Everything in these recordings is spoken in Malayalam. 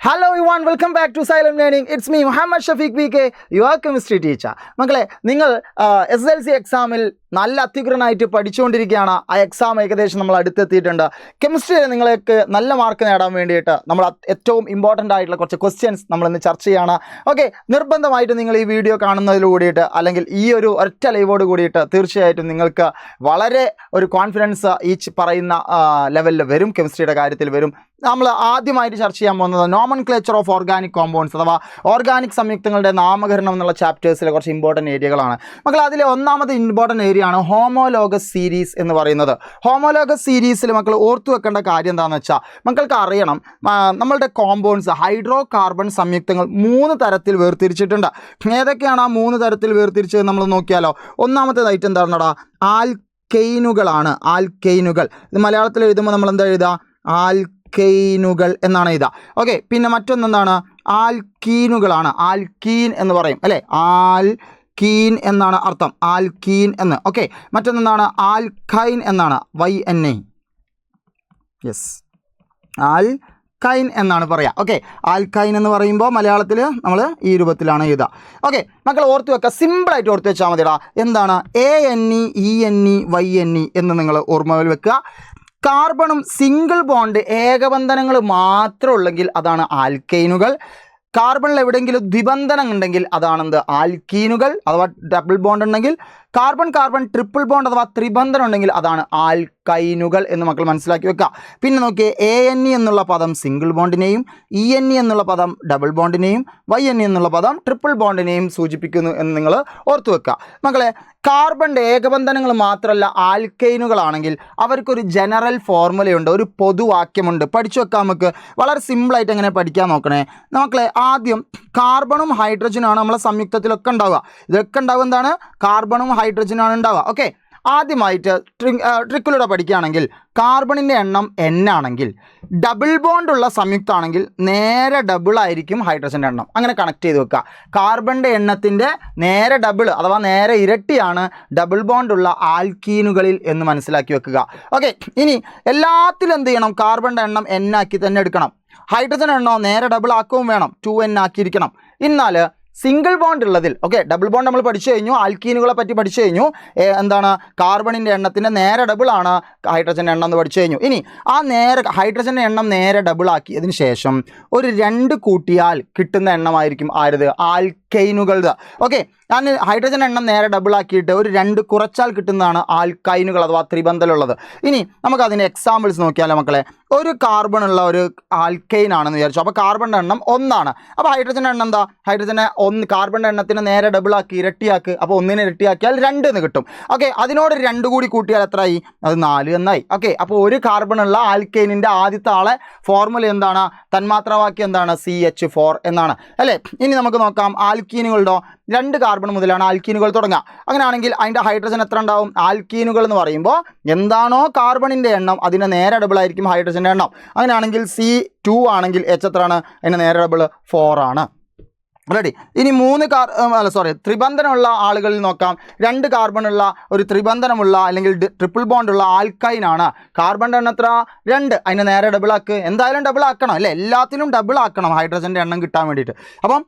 Hello everyone, welcome back to Silent Learning. It's me, Muhammad Shafiq BK, your chemistry teacher. മക്കളെ നിങ്ങൾ SSLC എക്സാമിൽ നല്ല അത്യുഗ്രനായിട്ട് പഠിച്ചുകൊണ്ടിരിക്കുകയാണ്. ആ എക്സാം ഏകദേശം നമ്മൾ അടുത്തെത്തിയിട്ടുണ്ട്. കെമിസ്ട്രിയിൽ നിങ്ങൾക്ക് നല്ല മാർക്ക് നേടാൻ വേണ്ടിയിട്ട് നമ്മൾ ഏറ്റവും ഇമ്പോർട്ടൻ്റ് ആയിട്ടുള്ള കുറച്ച് ക്വസ്റ്റ്യൻസ് നമ്മളിന്ന് ചർച്ച ചെയ്യാണ്. ഓക്കെ, നിർബന്ധമായിട്ട് നിങ്ങൾ ഈ വീഡിയോ കാണുന്നതിൽ കൂടിയിട്ട് അല്ലെങ്കിൽ ഈ ഒരു ഒറ്റ ലൈവോട് കൂടിയിട്ട് തീർച്ചയായിട്ടും നിങ്ങൾക്ക് വളരെ ഒരു കോൺഫിഡൻസ് ഈ പറയുന്ന ലെവലിൽ വരും, കെമിസ്ട്രിയുടെ കാര്യത്തിൽ വരും. നമ്മൾ ആദ്യമായിട്ട് ചർച്ച ചെയ്യാൻ പോകുന്നത് നോമൻക്ലേച്ചർ ഓഫ് ഓർഗാനിക് കോമ്പൗണ്ട്സ് അഥവാ ഓർഗാനിക് സംയുക്തങ്ങളുടെ നാമകരണം എന്നുള്ള ചാപ്റ്റേഴ്സിലെ കുറച്ച് ഇമ്പോർട്ടൻറ്റ് ഏരിയകളാണ്. മക്കൾ അതിലെ ഒന്നാമത് ഇമ്പോർട്ടൻറ്റ് ഏരിയ ആണ് ഹോമോലോഗസ് സീരീസ് എന്ന് പറയുന്നത്. ഹോമോലോഗസ് സീരീസിൽ മക്കൾ ഓർത്തു വെക്കേണ്ട കാര്യം എന്താണെന്ന് വെച്ചാൽ മക്കൾക്ക് അറിയണം, നമ്മളുടെ കോമ്പൗണ്ട്സ് ഹൈഡ്രോ കാർബൺ സംയുക്തങ്ങൾ 3 തരത്തിൽ വേർതിരിച്ചിട്ടുണ്ട്. ഏതൊക്കെയാണ് ആ 3 തരത്തിൽ വേർതിരിച്ചത് നമ്മൾ നോക്കിയാലോ. ഒന്നാമത്തേതായിട്ട് എന്താണെന്നടാ, ആൽക്കെയിനുകളാണ്. ആൽക്കെയിനുകൾ ഇത് മലയാളത്തിൽ എഴുതുമ്പോൾ നമ്മൾ എന്താ എഴുതുക, ആൽക്കെയിനുകൾ എന്നാണ് എഴുതുക. ഓക്കെ, പിന്നെ മറ്റൊന്നെന്താണ്, ആൽക്കീനുകളാണ്. ആൽക്കീൻ എന്ന് പറയും അല്ലേ, ആൽക്കീൻ എന്നാണ് അർത്ഥം, ആൽക്കീൻ എന്ന്. ഓക്കെ, മറ്റൊന്നെന്താണ്, ആൽക്കൈൻ എന്നാണ്, YNA. യെസ്, ആൽക്കൈൻ എന്നാണ് പറയുക. ഓക്കെ, ആൽക്കൈൻ എന്ന് പറയുമ്പോൾ മലയാളത്തിൽ നമ്മൾ ഈ രൂപത്തിലാണ് എഴുതുക. ഓക്കെ, മക്കൾ ഓർത്ത് വെക്കുക, സിമ്പിളായിട്ട് ഓർത്ത് വെച്ചാൽ മതിടാ. എന്താണ് ANE, ENE, YNE എന്ന് നിങ്ങൾ ഓർമ്മയിൽ വെക്കുക. കാർബണും സിംഗിൾ ബോണ്ട് ഏകബന്ധനങ്ങൾ മാത്രം ഉള്ളെങ്കിൽ അതാണ് ആൽക്കൈനുകൾ. കാർബണിൽ എവിടെയെങ്കിലും ദ്വിബന്ധനം ഉണ്ടെങ്കിൽ അതാണെന്ത്, ആൽക്കീനുകൾ അഥവാ ഡബിൾ ബോണ്ട് ഉണ്ടെങ്കിൽ. കാർബൺ കാർബൺ ട്രിപ്പിൾ ബോണ്ട് അഥവാ ത്രിബന്ധനം ഉണ്ടെങ്കിൽ അതാണ് ആൽക്കൈനുകൾ എന്ന് മക്കൾ മനസ്സിലാക്കി വെക്കുക. പിന്നെ നോക്കിയേ, ANE എന്നുള്ള പദം സിംഗിൾ ബോണ്ടിനെയും ENE എന്നുള്ള പദം ഡബിൾ ബോണ്ടിനെയും YNE എന്നുള്ള പദം ട്രിപ്പിൾ ബോണ്ടിനെയും സൂചിപ്പിക്കുന്നു എന്ന് നിങ്ങൾ ഓർത്തു വെക്കുക. മക്കളെ, കാർബണിൻ്റെ ഏകബന്ധനങ്ങൾ മാത്രമല്ല ആൽക്കൈനുകളാണെങ്കിൽ അവർക്കൊരു ജനറൽ ഫോർമുലയുണ്ട്, ഒരു പൊതുവാക്യമുണ്ട്. പഠിച്ചു വെക്കാം നമുക്ക്. വളരെ സിമ്പിളായിട്ട് എങ്ങനെ പഠിക്കാൻ നോക്കണേ. മക്കളെ, ആദ്യം കാർബണും ഹൈഡ്രജനാണ് നമ്മളെ സംയുക്തത്തിലൊക്കെ ഉണ്ടാവുക. ഇതൊക്കെ ഉണ്ടാവുക എന്താണ്, കാർബണും ഹൈഡ്രജനാണ് ഉണ്ടാവുക. ഓക്കെ, ആദ്യമായിട്ട് ട്രിക്കിലൂടെ പഠിക്കുകയാണെങ്കിൽ കാർബണിൻ്റെ എണ്ണം N ആണെങ്കിൽ ഡബിൾ ബോണ്ടുള്ള സംയുക്തമാണെങ്കിൽ നേരെ ഡബിൾ ആയിരിക്കും ഹൈഡ്രജൻ്റെ എണ്ണം. അങ്ങനെ കണക്ട് ചെയ്ത് വെക്കുക. കാർബണിൻ്റെ എണ്ണത്തിൻ്റെ നേരെ ഡബിൾ അഥവാ നേരെ ഇരട്ടിയാണ് ഡബിൾ ബോണ്ടുള്ള ആൽക്കീനുകളിൽ എന്ന് മനസ്സിലാക്കി വെക്കുക. ഓക്കെ, ഇനി എല്ലാത്തിലും എന്ത് ചെയ്യണം, കാർബണിൻ്റെ എണ്ണം N ആക്കി തന്നെ എടുക്കണം. ഹൈഡ്രജൻ എണ്ണോ നേരെ ഡബിൾ ആക്കുകയും വേണം, 2N ആക്കിയിരിക്കണം. എന്നാൽ സിംഗിൾ ബോണ്ട് ഉള്ളതിൽ, ഓക്കെ, ഡബിൾ ബോണ്ട് നമ്മൾ പഠിച്ചു കഴിഞ്ഞു, ആൽക്കീനുകളെ പറ്റി പഠിച്ചു കഴിഞ്ഞു. എന്താണ്, കാർബണിൻ്റെ എണ്ണത്തിൻ്റെ നേരെ ഡബിളാണ് ഹൈഡ്രജൻ്റെ എണ്ണം എന്ന് പഠിച്ചു കഴിഞ്ഞു. ഇനി ആ നേരെ ഹൈഡ്രജൻ്റെ എണ്ണം നേരെ ഡബിൾ ആക്കിയതിന് ശേഷം ഒരു 2 കൂട്ടിയാൽ കിട്ടുന്ന എണ്ണമായിരിക്കും ആരുത്, ആൽക്കൈനുകളുടെ. ഓക്കെ, ഞാൻ ഹൈഡ്രജൻ എണ്ണം നേരെ ഡബിൾ ആക്കിയിട്ട് ഒരു 2 കുറച്ചാൽ കിട്ടുന്നതാണ് ആൽക്കൈനുകൾ അഥവാ ത്രിബന്ധമുള്ളത്. ഇനി നമുക്ക് അതിൻ്റെ എക്സാമ്പിൾസ് നോക്കിയാലോ മക്കളെ. ഒരു കാർബൺ ഉള്ള ഒരു ആൽക്കൈൻ ആണെന്ന് വിചാരിച്ചു. അപ്പോൾ കാർബണിൻ്റെ എണ്ണം 1 ആണ്. അപ്പോൾ ഹൈഡ്രജൻ്റെ എണ്ണം എന്താ, ഹൈഡ്രജനെ 1 കാർബണിൻ്റെ എണ്ണത്തിന് നേരെ ഡബിൾ ആക്കി ഇരട്ടിയാക്ക്. അപ്പോൾ 1 ഇരട്ടിയാക്കിയാൽ 2 എന്ന് കിട്ടും. ഓക്കെ, അതിനോട് 2 കൂടി കൂട്ടിയാൽ എത്രയായി, അത് 4 എന്നായി. ഓക്കെ, അപ്പോൾ ഒരു കാർബണുള്ള ആൽക്കൈനിൻ്റെ ആദ്യത്തെ ആളെ ഫോർമുല എന്താണ്, തന്മാത്രാവാക്യം എന്താണ്, CH4 എന്നാണ് അല്ലേ. ഇനി നമുക്ക് നോക്കാം ആൽക്കീനുകളുടെ 2 കാർബൺ മുതലാണ് ആൽക്കീനുകൾ തുടങ്ങുക. അങ്ങനെയാണെങ്കിൽ അതിൻ്റെ ഹൈഡ്രജൻ എത്ര ഉണ്ടാവും, ആൽക്കീനുകൾ എന്ന് പറയുമ്പോൾ എന്താണോ കാർബണിൻ്റെ എണ്ണം അതിൻ്റെ നേരെ ഡബിൾ ആയിരിക്കും ഹൈഡ്രജൻ്റെ എണ്ണം. അങ്ങനെയാണെങ്കിൽ C2 ആണെങ്കിൽ H എത്രയാണ്, അതിൻ്റെ നേരെ ഡബിൾ 4 ആണ്. റെഡി. ഇനി 3 ത്രിബന്ധനമുള്ള ആളുകളിൽ നോക്കാം. 2 കാർബണുള്ള ഒരു ത്രിബന്ധനമുള്ള അല്ലെങ്കിൽ ട്രിപ്പിൾ ബോണ്ടുള്ള ആൽക്കൈനാണ്. കാർബണിൻ്റെ എണ്ണം എത്ര, 2, അതിൻ്റെ നേരെ ഡബിൾ ആക്ക്. എന്തായാലും ഡബിൾ ആക്കണം അല്ലേ, എല്ലാത്തിനും ഡബിൾ ആക്കണം ഹൈഡ്രജൻ്റെ എണ്ണം കിട്ടാൻ വേണ്ടിയിട്ട്. അപ്പം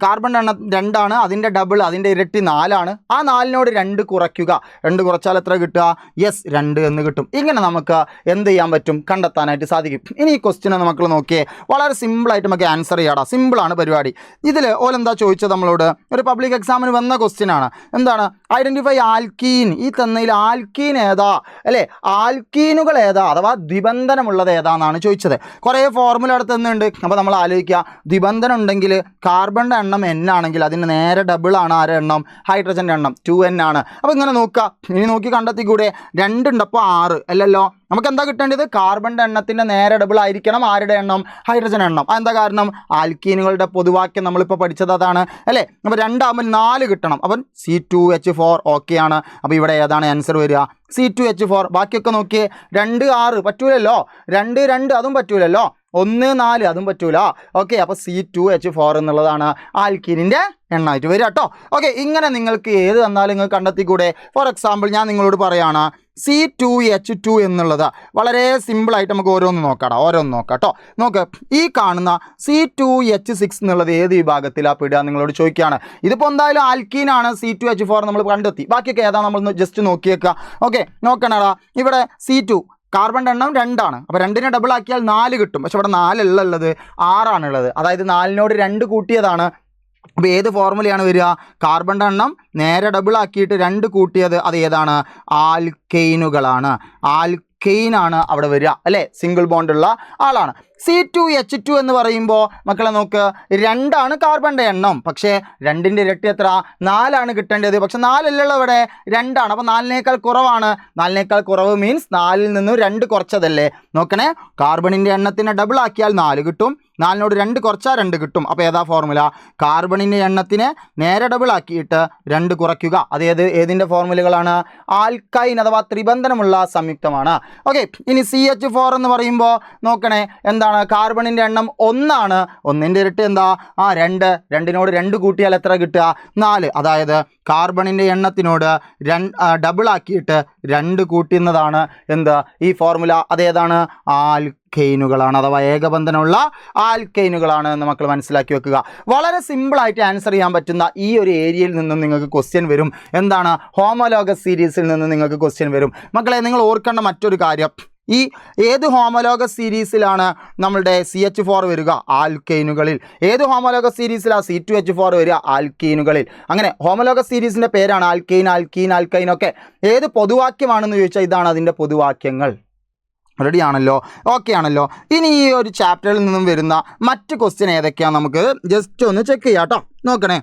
കാർബണിൻ്റെ എണ്ണം 2 ആണ്, അതിൻ്റെ ഡബിൾ അതിൻ്റെ ഇരട്ടി 4 ആണ്. ആ 4നോട് 2 കുറയ്ക്കുക. 2 കുറച്ചാൽ എത്ര കിട്ടുക, യെസ് 2 എന്ന് കിട്ടും. ഇങ്ങനെ നമുക്ക് എന്ത് ചെയ്യാൻ പറ്റും, കണ്ടെത്താനായിട്ട് സാധിക്കും. ഇനി ഈ ക്വസ്റ്റ്യൻ നമുക്ക് നോക്കിയേ, വളരെ സിമ്പിളായിട്ട് നമുക്ക് ആൻസർ ചെയ്യാടാ. സിമ്പിളാണ് പരിപാടി. ഇതിൽ ഓലെന്താ ചോദിച്ചത് നമ്മളോട്, ഒരു പബ്ലിക് എക്സാമിന് വന്ന ക്വസ്റ്റ്യൻ ആണ്. എന്താണ്, ഐഡൻറ്റിഫൈ ആൽക്കീൻ. ഈ തന്നതിൽ ആൽക്കീൻ ഏതാ അല്ലേ, ആൽക്കീനുകൾ ഏതാ അഥവാ ദ്വിബന്ധനമുള്ളത് ഏതാണെന്നാണ് ചോദിച്ചത്. കുറേ ഫോർമുല അടുത്ത് തന്നുണ്ട്. അപ്പോൾ നമ്മൾ ആലോചിക്കുക, ദ്വിബന്ധനം ഉണ്ടെങ്കിൽ കാർബൺ എണ്ണം N ആണെങ്കിൽ അതിന് നേരെ ഡബിൾ ആണ് ആരുടെ എണ്ണം, ഹൈഡ്രജൻ്റെ എണ്ണം 2N ആണ്. അപ്പോൾ ഇങ്ങനെ നോക്കുക, ഇനി നോക്കി കണ്ടെത്തിക്കൂടെ, 2 ഉണ്ട് അപ്പോൾ 6 അല്ലല്ലോ. നമുക്ക് എന്താ കിട്ടേണ്ടത്, കാർബണിൻ്റെ എണ്ണത്തിൻ്റെ നേരെ ഡബിൾ ആയിരിക്കണം ആരുടെ എണ്ണം, ഹൈഡ്രജൻ എണ്ണം. അതെന്താ കാരണം, ആൽക്കീനുകളുടെ പൊതുവാക്യം നമ്മളിപ്പോൾ പഠിച്ചത് അതാണ് അല്ലേ. അപ്പോൾ 2 ആകുമ്പോൾ 4 കിട്ടണം. അപ്പം C2H4 ഓക്കെ ആണ്. അപ്പോൾ ഇവിടെ ഏതാണ് ആൻസർ വരിക, C2H4. ബാക്കിയൊക്കെ നോക്കിയേ, 2 6 പറ്റൂലല്ലോ, 2 2 അതും പറ്റൂലല്ലോ. 1 4 അതും പറ്റൂല. ഓക്കെ, അപ്പോൾ C2H4 എന്നുള്ളതാണ് ആൽക്കീനിൻ്റെ എണ്ണമായിട്ട് വരിക കേട്ടോ. ഓക്കെ, ഇങ്ങനെ നിങ്ങൾക്ക് ഏത് തന്നാലും നിങ്ങൾ കണ്ടെത്തിക്കൂടെ? ഫോർ എക്സാമ്പിൾ ഞാൻ നിങ്ങളോട് പറയുകയാണ് C2H2 എന്നുള്ളത് വളരെ സിമ്പിളായിട്ട് നമുക്ക് ഓരോന്ന് നോക്കാം കേട്ടോ. നോക്ക്, ഈ കാണുന്ന C2H6 എന്നുള്ളത് ഏത് വിഭാഗത്തിലാണ് പെടുക നിങ്ങളോട് ചോദിക്കുകയാണ്. ഇതിപ്പോൾ എന്തായാലും ആൽക്കീനാണ്, C2H4 നമ്മൾ കണ്ടെത്തി. ബാക്കിയൊക്കെ ഏതാ നമ്മൾ ജസ്റ്റ് നോക്കിയേക്കുക. ഓക്കെ, നോക്കണടാ, ഇവിടെ C2 കാർബണിൻ്റെ എണ്ണം 2 ആണ്. അപ്പോൾ 2നെ ഡബിൾ ആക്കിയാൽ 4 കിട്ടും. പക്ഷെ ഇവിടെ 4 ഉള്ളത് 6 ആണുള്ളത്. അതായത് 4നോട് 2 കൂട്ടിയതാണ്. അപ്പോൾ ഏത് ഫോർമുലയാണ് വരിക? കാർബണിൻ്റെ എണ്ണം നേരെ ഡബിൾ ആക്കിയിട്ട് 2 കൂട്ടിയത് അത് ഏതാണ്? ആൽക്കെയിനുകളാണ്. ആൽക്കെയിനാണ് അവിടെ വരിക അല്ലേ, സിംഗിൾ ബോണ്ടുള്ള ആളാണ്. C2H2 എന്ന് പറയുമ്പോൾ മക്കളെ നോക്ക്, 2 ആണ് കാർബണിൻ്റെ എണ്ണം. പക്ഷേ 2ൻ്റെ ഇരട്ടി എത്ര? 4 ആണ് കിട്ടേണ്ടത്. പക്ഷെ 4 അല്ലല്ലോ ഇവിടെ, 2 ആണ്. അപ്പോൾ 4നേക്കാൾ കുറവാണ്. 4നേക്കാൾ കുറവ് മീൻസ് 4ൽ നിന്നും 2 കുറച്ചതല്ലേ. നോക്കണേ, കാർബണിൻ്റെ എണ്ണത്തിനെ ഡബിൾ ആക്കിയാൽ 4 കിട്ടും. 4നോട് 2 കുറച്ചാൽ 2 കിട്ടും. അപ്പോൾ ഏതാ ഫോർമുല? കാർബണിൻ്റെ എണ്ണത്തിനെ നേരെ ഡബിൾ ആക്കിയിട്ട് 2 കുറയ്ക്കുക. അത് ഏതിൻ്റെ ഫോർമുലകളാണ്? ആൽക്കൈൻ അഥവാ ത്രിബന്ധനമുള്ള സംയുക്തമാണ്. ഓക്കെ, ഇനി CH4 എന്ന് പറയുമ്പോൾ നോക്കണേ, എന്താണ്? കാർബണിൻ്റെ എണ്ണം 1 ആണ്. 1ൻ്റെ ഇരട്ടി എന്താ? 2. 2നോട് 2 കൂട്ടിയാൽ എത്ര കിട്ടുക? 4. അതായത് കാർബണിൻ്റെ എണ്ണത്തിനോട് ഡബിൾ ആക്കിയിട്ട് 2 കൂട്ടുന്നതാണ് എന്ത്? ഈ ഫോർമുല. അതേതാണ്? ആൽക്കെയിനുകളാണ്, അഥവാ ഏകബന്ധനമുള്ള ആൽക്കെയിനുകളാണ് എന്ന് മക്കൾ മനസ്സിലാക്കി വെക്കുക. വളരെ സിമ്പിളായിട്ട് ആൻസർ ചെയ്യാൻ പറ്റുന്ന ഈ ഒരു ഏരിയയിൽ നിന്നും നിങ്ങൾക്ക് ക്വസ്റ്റ്യൻ വരും. എന്താണ്? ഹോമോലോഗസ് സീരീസിൽ നിന്ന് നിങ്ങൾക്ക് ക്വസ്റ്റ്യൻ വരും. മക്കളെ, നിങ്ങൾ ഓർക്കേണ്ട മറ്റൊരു കാര്യം, ഈ ഏത് ഹോമോലോഗസ് സീരീസിലാണ് നമ്മളുടെ CH4 വരിക? ആൽക്കെയിനുകളിൽ. ഏത് ഹോമോലോഗസ് സീരീസിലാണ് C2H4 വരിക? ആൽക്കീനുകളിൽ. അങ്ങനെ ഹോമോലോഗസ് സീരീസിൻ്റെ പേരാണ് ആൽക്കെയിൻ, ആൽക്കീൻ, ആൽക്കൈൻ ഒക്കെ. ഏത് പൊതുവാക്യമാണെന്ന് ചോദിച്ചാൽ ഇതാണ് അതിൻ്റെ പൊതുവാക്യങ്ങൾ. റെഡി ആണല്ലോ? ഓക്കെ ആണല്ലോ? ഇനി ഈ ഒരു ചാപ്റ്ററിൽ നിന്നും വരുന്ന മറ്റ് ക്വസ്റ്റ്യൻ ഏതൊക്കെയാണ് നമുക്ക് ജസ്റ്റ് ഒന്ന് ചെക്ക് ചെയ്യാം കേട്ടോ. നോക്കണേ,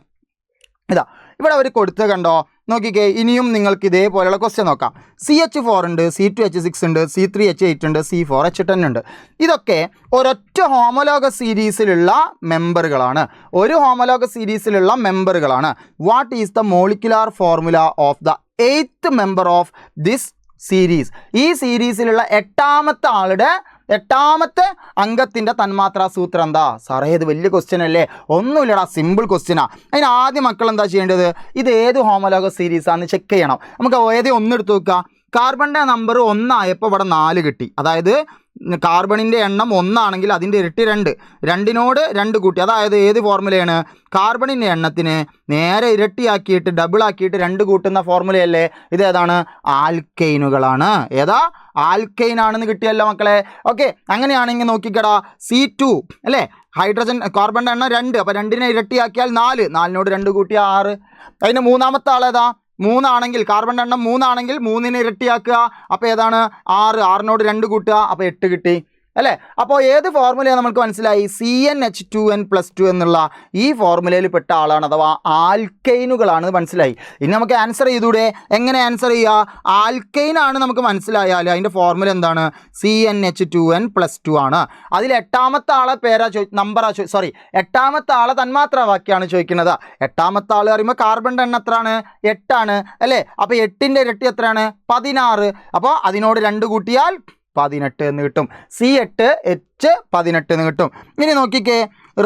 ഇതാ ഇവിടെ അവർ കൊടുത്ത് കണ്ടോ, നോക്കിക്കേ. ഇനിയും നിങ്ങൾക്ക് ഇതേപോലെയുള്ള ക്വസ്റ്റ്യൻ നോക്കാം. CH4 ഉണ്ട്, C2H6 ഉണ്ട്, C3H8 ഉണ്ട്, C4H10 ഉണ്ട്. ഇതൊക്കെ ഒരൊറ്റ ഹോമോലോഗസ് സീരീസിലുള്ള മെമ്പറുകളാണ്. ഒരു ഹോമോലോഗസ് സീരീസിലുള്ള മെമ്പറുകളാണ്. What is the molecular formula of the 8th member of this series? ഈ സീരീസിലുള്ള 8ാമത്തെ അംഗത്തിൻ്റെ തന്മാത്രാ സൂത്രം എന്താ? സാറേ, ഇത് വലിയ ക്വസ്റ്റ്യൻ അല്ലേ? ഒന്നുമില്ലടാ, സിമ്പിൾ ക്വസ്റ്റ്യനാ. അതിന് ആദ്യം മക്കൾ എന്താ ചെയ്യേണ്ടത്? ഇത് ഏത് ഹോമോലോഗസ് സീരീസാണെന്ന് ചെക്ക് ചെയ്യണം. നമുക്ക് ഏത് എടുത്ത് നോക്കുക. കാർബണിൻ്റെ നമ്പർ 1 ആയപ്പോൾ ഇവിടെ 4 കിട്ടി. അതായത് കാർബണിൻ്റെ എണ്ണം 1 ആണെങ്കിൽ അതിൻ്റെ ഇരട്ടി 2. 2നോട് 2 കൂട്ടി. അതായത് ഏത് ഫോർമുലയാണ്? കാർബണിൻ്റെ എണ്ണത്തിന് നേരെ ഇരട്ടിയാക്കിയിട്ട് ഡബിൾ ആക്കിയിട്ട് 2 കൂട്ടുന്ന ഫോർമുലയല്ലേ? ഇതേതാണ്? ആൽക്കെയിനുകളാണ്. ഏതാ? ആൽക്കെയിൻ ആണെന്ന് കിട്ടിയല്ലോ മക്കളെ. ഓക്കെ, അങ്ങനെയാണെങ്കിൽ നോക്കിക്കടാ, C2 അല്ലേ, ഹൈഡ്രജൻ കാർബണിൻ്റെ എണ്ണം 2. അപ്പോൾ 2നെ ഇരട്ടിയാക്കിയാൽ 4. 4നോട് 2 കൂട്ടിയാൽ 6. അതിന് മൂന്നാമത്തെ ആളേതാ? 3 ആണെങ്കിൽ, കാർബണിൻ്റെ എണ്ണം 3 ആണെങ്കിൽ 3നെ ഇരട്ടിയാക്കുക. അപ്പോൾ ഏതാണ്? 6. 6നോട് 2 കൂട്ടുക. അപ്പോൾ 8 കിട്ടി അല്ലേ? അപ്പോൾ ഏത് ഫോർമുലയാണ് നമുക്ക് മനസ്സിലായി? CnH2n+2 എന്നുള്ള ഈ ഫോർമുലയിൽ പെട്ട ആളാണ്, അഥവാ ആൽക്കെയിനുകളാണ് മനസ്സിലായി. ഇനി നമുക്ക് ആൻസർ ചെയ്തൂടെ? എങ്ങനെ ആൻസർ ചെയ്യുക? ആൽക്കെയിൻ ആണ് നമുക്ക് മനസ്സിലായാൽ അതിൻ്റെ ഫോർമുല എന്താണ്? CnH2n+2 ആണ്. അതിൽ 8ാമത്തെ ആളെ പേരാ നമ്പറാ സോറി 8ാമത്തെ ആളെ തന്മാത്രാവാക്യമാണ് ചോദിക്കുന്നത്. 8ാമത്തെ ആൾ പറയുമ്പോൾ കാർബണിൻ്റെ എണ്ണം എത്രയാണ്? 8 ആണ് അല്ലേ? അപ്പോൾ 8ൻ്റെ ഇരട്ടി എത്രയാണ്? 16. അപ്പോൾ അതിനോട് 2 കൂട്ടിയാൽ 18 എന്ന് കിട്ടും. C8H18 എന്ന് കിട്ടും. ഇനി നോക്കിക്കേ,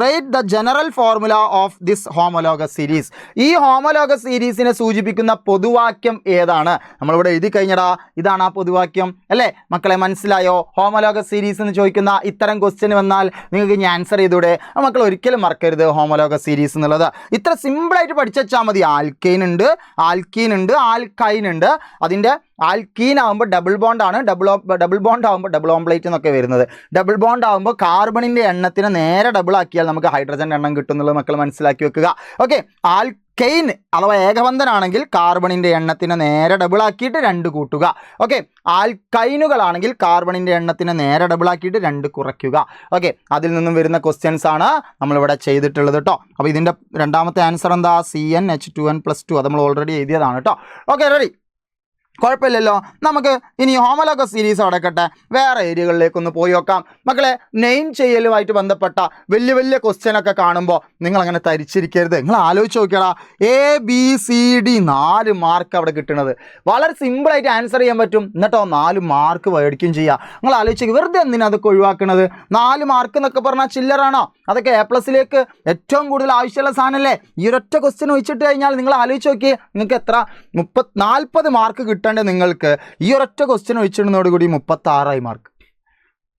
write the general formula of this homologous series. ഈ ഹോമോലോഗസ് സീരീസിനെ സൂചിപ്പിക്കുന്ന പൊതുവാക്യം ഏതാണ്? നമ്മളിവിടെ എഴുതി കഴിഞ്ഞടാ, ഇതാണ് ആ പൊതുവാക്യം അല്ലേ? മക്കളെ മനസ്സിലായോ? ഹോമോലോഗസ് സീരീസ് എന്ന് ചോദിക്കുന്ന ഇത്തരം ക്വസ്റ്റ്യൻ വന്നാൽ നിങ്ങൾക്ക് ഇനി ആൻസർ ചെയ്തൂടെ? മക്കൾ ഒരിക്കലും മറക്കരുത് ഹോമോലോഗസ് സീരീസ് എന്നുള്ളത്. ഇത്ര സിമ്പിളായിട്ട് പഠിച്ചാൽ മതി. ആൽക്കെയിൻ ഉണ്ട്, ആൽക്കീൻ ഉണ്ട്, ആൽക്കൈൻ ഉണ്ട്. അതിൻ്റെ ആൽക്കീൻ ആകുമ്പോൾ ഡബിൾ ബോണ്ട് ആണ്. ഡബിൾ ബോണ്ട് ആകുമ്പോൾ ഡബിൾ ഓംപ്ലേറ്റ് എന്നൊക്കെ വരുന്നത്. ഡബിൾ ബോണ്ട് ആകുമ്പോൾ കാർബണിൻ്റെ എണ്ണത്തിന് നേരെ ഡബിൾ ആക്കിയാൽ നമുക്ക് ഹൈഡ്രജൻ്റെ എണ്ണം കിട്ടും എന്നുള്ളത് മക്കൾ മനസ്സിലാക്കി വെക്കുക. ഓക്കെ, ആൽക്കെയിൻ അഥവാ ഏകബന്ധനാണെങ്കിൽ കാർബണിൻ്റെ എണ്ണത്തിന് നേരെ ഡബിൾ ആക്കിയിട്ട് 2 കൂട്ടുക. ഓക്കെ, ആൽക്കൈനുകളാണെങ്കിൽ കാർബണിൻ്റെ എണ്ണത്തിന് നേരെ ഡബിൾ ആക്കിയിട്ട് 2 കുറയ്ക്കുക. ഓക്കെ, അതിൽ നിന്നും വരുന്ന ക്വസ്റ്റ്യൻസ് ആണ് നമ്മളിവിടെ ചെയ്തിട്ടുള്ളത് കേട്ടോ. അപ്പോൾ ഇതിൻ്റെ രണ്ടാമത്തെ ആൻസർ എന്താ? CnH2n+2. അത് നമ്മൾ ഓൾറെഡി എഴുതിയതാണ് കേട്ടോ. Okay, ready? കുഴപ്പമില്ലല്ലോ. നമുക്ക് ഇനി ഹോമോലോഗസ് സീരീസ് അടക്കട്ടെ, വേറെ ഏരിയകളിലേക്കൊന്ന് പോയി നോക്കാം. മക്കളെ, നെയിം ചെയ്യലുമായിട്ട് ബന്ധപ്പെട്ട വലിയ വലിയ ക്വസ്റ്റ്യനൊക്കെ കാണുമ്പോൾ നിങ്ങളങ്ങനെ തരിച്ചിരിക്കരുത്. നിങ്ങൾ ആലോചിച്ച് നോക്കിയാടാ, ABCD 4 മാർക്ക് അവിടെ കിട്ടുന്നത്. വളരെ സിമ്പിളായിട്ട് ആൻസർ ചെയ്യാൻ പറ്റും, എന്നിട്ടോ 4 മാർക്ക് മേടിക്കുകയും ചെയ്യുക. നിങ്ങൾ ആലോചിച്ച് വെറുതെ എന്തിനാ അതൊക്കെ ഒഴിവാക്കണത്? 4 മാർക്ക് എന്നൊക്കെ പറഞ്ഞാൽ ചില്ലറാണോ? അതൊക്കെ A+ലേക്ക് ഏറ്റവും കൂടുതൽ ആവശ്യമുള്ള സാധനമല്ലേ? ഈ ഒരൊറ്റ ക്വസ്റ്റ്യൻ ഒഴിച്ചിട്ട് കഴിഞ്ഞാൽ നിങ്ങൾ ആലോചിച്ച് നോക്കി, നിങ്ങൾക്ക് എത്ര 40 മാർക്ക് കിട്ടേണ്ടത് നിങ്ങൾക്ക് ഈ ഒരൊറ്റ ക്വസ്റ്റ്യൻ ഒഴിച്ചിടുന്നതോടുകൂടി 36 മാർക്ക്.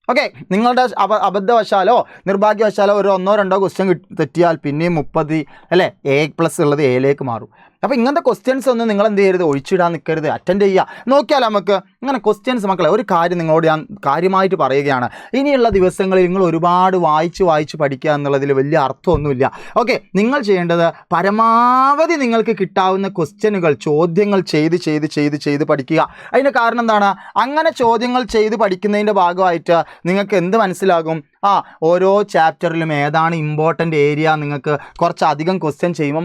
ഓക്കെ, നിങ്ങളുടെ അബദ്ധവശാലോ നിർഭാഗ്യവശാലോ ഒരു 1-2 ക്വസ്റ്റ്യൻ തെറ്റിയാൽ പിന്നെയും 30 അല്ലേ A+ ഉള്ളത് Aയിലേക്ക് മാറും. അപ്പോൾ ഇങ്ങനത്തെ ക്വസ്റ്റ്യൻസ് ഒന്നും നിങ്ങൾ എന്ത് ചെയ്യരുത്, ഒഴിച്ചിടാൻ നിൽക്കരുത്, അറ്റൻഡ് ചെയ്യുക. നോക്കിയാൽ നമുക്ക് ഇങ്ങനെ ക്വസ്റ്റ്യൻസ്, മക്കളെ ഒരു കാര്യം നിങ്ങളോട് ഞാൻ കാര്യമായിട്ട് പറയുകയാണ്, ഇനിയുള്ള ദിവസങ്ങളിൽ നിങ്ങൾ ഒരുപാട് വായിച്ച് പഠിക്കുക എന്നുള്ളതിൽ വലിയ അർത്ഥമൊന്നുമില്ല. ഓക്കെ, നിങ്ങൾ ചെയ്യേണ്ടത് പരമാവധി നിങ്ങൾക്ക് കിട്ടാവുന്ന ക്വസ്റ്റ്യനുകൾ ചോദ്യങ്ങൾ ചെയ്ത് പഠിക്കുക. അതിൻ്റെ കാരണം എന്താണ്? അങ്ങനെ ചോദ്യങ്ങൾ ചെയ്ത് പഠിക്കുന്നതിൻ്റെ ഭാഗമായിട്ട് നിങ്ങൾക്ക് എന്ത് മനസ്സിലാകും? ഓരോ ചാപ്റ്ററിലും ഏതാണ് ഇമ്പോർട്ടൻ്റ് ഏരിയ നിങ്ങൾക്ക് കുറച്ചധികം ക്വസ്റ്റ്യൻ ചെയ്യുമ്പോൾ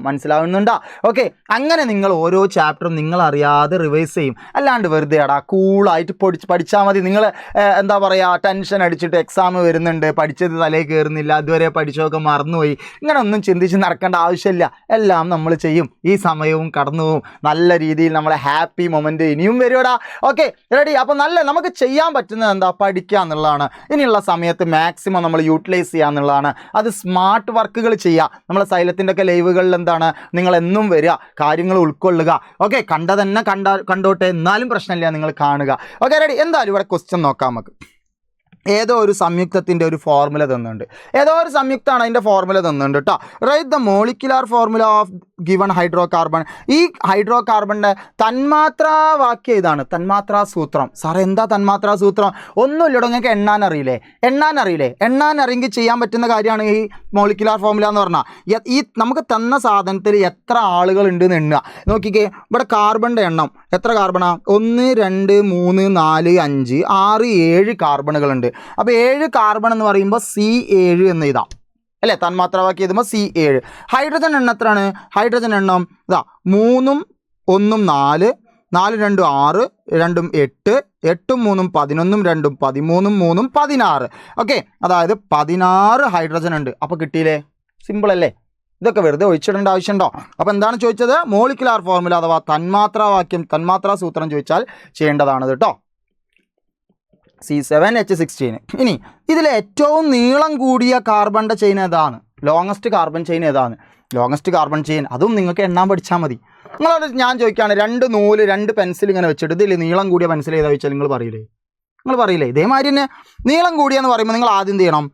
മനസ്സിലാവുന്നുണ്ടോ? ഓക്കെ, അങ്ങനെ നിങ്ങൾ ഓരോ ചാപ്റ്ററും നിങ്ങളറിയാതെ റിവൈസ് ചെയ്യും. അല്ലാണ്ട് വെറുതെ കൂളായിട്ട് പഠിച്ചാൽ മതി. നിങ്ങൾ എന്താ പറയുക, ടെൻഷൻ അടിച്ചിട്ട് എക്സാം വരുന്നുണ്ട്, പഠിച്ചത് തലയിൽ കയറുന്നില്ല, അതുവരെ പഠിച്ചതൊക്കെ മറന്നുപോയി, ഇങ്ങനെ ഒന്നും ചിന്തിച്ച് നടക്കേണ്ട ആവശ്യമില്ല. എല്ലാം നമ്മൾ ചെയ്യും. ഈ സമയവും കടന്നു പോകും. നല്ല രീതിയിൽ നമ്മളെ ഹാപ്പി മൊമെൻറ്റ് ഇനിയും വരുവാടാ. Okay, ready? അപ്പോൾ നമുക്ക് ചെയ്യാൻ പറ്റുന്നത് എന്താ? പഠിക്കുക എന്നുള്ളതാണ്. ഇനിയുള്ള സമയത്ത് മാക്സിമം നമ്മൾ യൂട്ടിലൈസ് ചെയ്യുക എന്നുള്ളതാണ്. അത് സ്മാർട്ട് വർക്കുകൾ ചെയ്യുക. നമ്മൾ സൈലത്തിൻ്റെ ഒക്കെ ലൈവുകളിൽ എന്താണ്, നിങ്ങൾ എന്നും വരിക, കാര്യങ്ങൾ ഉൾക്കൊള്ളുക. ഓക്കെ, കണ്ടോട്ടെ, എന്നാലും പ്രശ്നമില്ല, നിങ്ങൾ കാണുക. Okay, ready? എന്തായാലും ഇവിടെ ക്വസ്റ്റ്യൻ നോക്കാം. നമുക്ക് ഏതോ ഒരു സംയുക്തത്തിൻ്റെ ഒരു ഫോർമുല തന്നുണ്ട്. ഏതോ ഒരു സംയുക്തമാണ് അതിൻ്റെ ഫോർമുല തന്നുണ്ട് കേട്ടോ. Write the molecular formula of given hydro carbon. ഈ ഹൈഡ്രോ കാർബണിൻ്റെ തന്മാത്രാവാക്യം ഇതാണ്, തന്മാത്രാ സൂത്രം. സാറേ എന്താ തന്മാത്രാ സൂത്രം? ഒന്നുമില്ലടോ, നിങ്ങൾക്ക് എണ്ണാൻ അറിയില്ലേ? എണ്ണാൻ അറിയെങ്കിൽ ചെയ്യാൻ പറ്റുന്ന കാര്യമാണ് ഈ മോളിക്കുലാർ ഫോർമുല എന്ന് പറഞ്ഞാൽ. ഈ നമുക്ക് തന്ന സാധനത്തിൽ എത്ര ആളുകൾ ഉണ്ടെന്ന് എണ്ണുക. നോക്കിക്കേ, ഇവിടെ കാർബണിൻ്റെ എണ്ണം എത്ര കാർബണാ? 1 2 3 4 5 6 7 കാർബണുകളുണ്ട്. അപ്പോൾ 7 കാർബൺ എന്ന് പറയുമ്പോൾ C7 എന്ന് എഴുതാം അല്ലേ? തന്മാത്രാവാക്യം എഴുതുമ്പോൾ C7. ഹൈഡ്രജൻ എണ്ണം എത്രയാണ്? ഹൈഡ്രജൻ എണ്ണം 3 1 4 4 2 6 2 8 8 3 11 2 13 3 16. ഓക്കെ, അതായത് 16 ഹൈഡ്രജൻ ഉണ്ട്. അപ്പോൾ കിട്ടിയില്ലേ? സിമ്പിൾ അല്ലേ? ഇതൊക്കെ വെറുതെ ഒഴിച്ചിടേണ്ട ആവശ്യമുണ്ടോ? അപ്പോൾ എന്താണ് ചോദിച്ചത്? മോളിക്കുലാർ ഫോർമുല അഥവാ തന്മാത്രാവാക്യം, തന്മാത്രാ സൂത്രം ചോദിച്ചാൽ ചെയ്യേണ്ടതാണ് കേട്ടോ. C7H16. ഇനി ഇതിൽ ഏറ്റവും നീളം കൂടിയ കാർബണിൻ്റെ ചെയിൻ ഏതാണ്? ലോങ്ങസ്റ്റ് കാർബൺ ചെയിൻ ഏതാണ്? ലോങ്ങസ്റ്റ് കാർബൺ ചെയിൻ അതും നിങ്ങൾക്ക് എണ്ണാൻ പഠിച്ചാൽ മതി. നിങ്ങളോട് ഞാൻ ചോദിക്കുകയാണ്, 2 നൂല് 2 പെൻസിൽ ഇങ്ങനെ വെച്ചിട്ട് ഇതിൽ നീളം കൂടിയ പെൻസിൽ ഏതാ ചോദിച്ചാൽ നിങ്ങൾ പറയില്ലേ? ഇതേമാതിരി തന്നെ നീളം കൂടിയെന്ന് പറയുമ്പോൾ നിങ്ങൾ ആദ്യം എന്ത് ചെയ്യണം?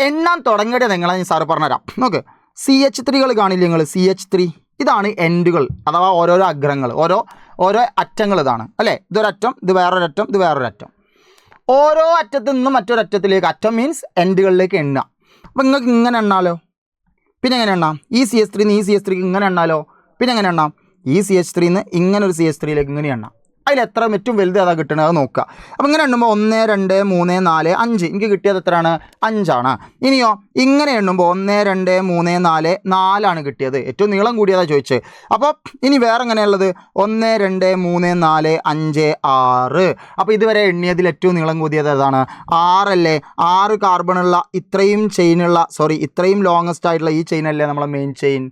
എണ്ണാൻ തുടങ്ങിയത് നിങ്ങളെ ഞാൻ സാറ് പറഞ്ഞുതരാം. നോക്ക്, CH3 കാണില്ലേ നിങ്ങൾ? CH3 ഇതാണ് എൻഡുകൾ അഥവാ ഓരോരോ അഗ്രങ്ങൾ, ഓരോ അറ്റങ്ങൾ ഇതാണ് അല്ലേ? ഇതൊരറ്റം, ഇത് വേറൊരറ്റം, ഇത് വേറൊരറ്റം. ഓരോ അറ്റത്തു നിന്നും മറ്റൊരറ്റത്തിലേക്ക്, അറ്റം മീൻസ് എൻഡുകളിലേക്ക് എണ്ണാം. അപ്പോൾ നിങ്ങൾക്ക് ഇങ്ങനെ എണ്ണാലോ. പിന്നെ എങ്ങനെ എണ്ണാം? ഈ CH3 ഈ CH3 ഇങ്ങനെ എണ്ണാലോ. പിന്നെ എങ്ങനെ എണ്ണാം? ഈ CH3 ഇങ്ങനെ ഒരു CH3 ഇങ്ങനെ എണ്ണാം. അതിൽ എത്ര ഏറ്റവും വലുത് അതാ കിട്ടണത് അത് നോക്കുക. അപ്പോൾ ഇങ്ങനെ എണ്ണുമ്പോൾ 1 2 3 4 5 എനിക്ക് കിട്ടിയത് എത്രയാണ്? 5 ഇനിയോ ഇങ്ങനെ എണ്ണുമ്പോൾ 1 2 3 4 4 കിട്ടിയത്. ഏറ്റവും നീളം കൂടിയതാണ് ചോദിച്ചത്. അപ്പോൾ ഇനി വേറെ എങ്ങനെയുള്ളത്? 1 2 3 4 5 6. അപ്പോൾ ഇതുവരെ എണ്ണിയതിൽ ഏറ്റവും നീളം കൂടിയത് ഏതാണ്? 6 അല്ലേ? 6 കാർബണുള്ള ഇത്രയും ലോങ്ങസ്റ്റ് ആയിട്ടുള്ള ഈ ചെയിനല്ലേ നമ്മളെ മെയിൻ ചെയിൻ.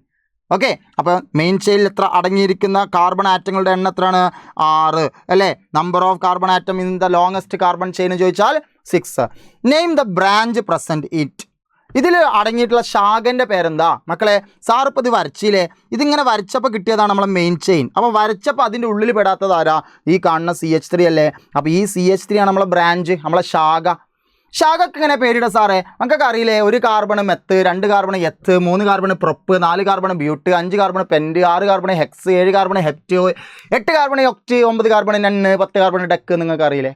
ഓക്കെ, അപ്പോൾ മെയിൻ ചെയിനിൽ എത്ര അടങ്ങിയിരിക്കുന്ന കാർബൺ ആറ്റങ്ങളുടെ എണ്ണം എത്രയാണ്? 6 അല്ലേ? Number of carbon atom in the longest carbon chain ചോദിച്ചാൽ 6. Name the branch present it. ഇതിൽ അടങ്ങിയിട്ടുള്ള ശാഖൻ്റെ പേരെന്താ? മക്കളെ, സാറിപ്പോൾ ഇത് വരച്ചില്ലേ? ഇതിങ്ങനെ വരച്ചപ്പോൾ കിട്ടിയതാണ് നമ്മളെ മെയിൻ ചെയിൻ. അപ്പോൾ വരച്ചപ്പോൾ അതിൻ്റെ ഉള്ളിൽ പെടാത്തത് ആരാ? ഈ കാണുന്ന CH3 അല്ലേ? അപ്പോൾ ഈ CH3 ആണ് നമ്മളെ ബ്രാഞ്ച്, നമ്മളെ ശാഖക്ക് ഇങ്ങനെ പേരിട സാറേ? നമുക്കൊക്കെ അറിയില്ലേ? 1 carbon meth, 2 carbon eth, 3 carbon prop, 4 carbon but, 5 carbon pent, 6 carbon hex, 7 carbon hept, 8 carbon oct, 9 carbon non, 10 carbon dec. നിങ്ങൾക്ക് അറിയില്ലേ?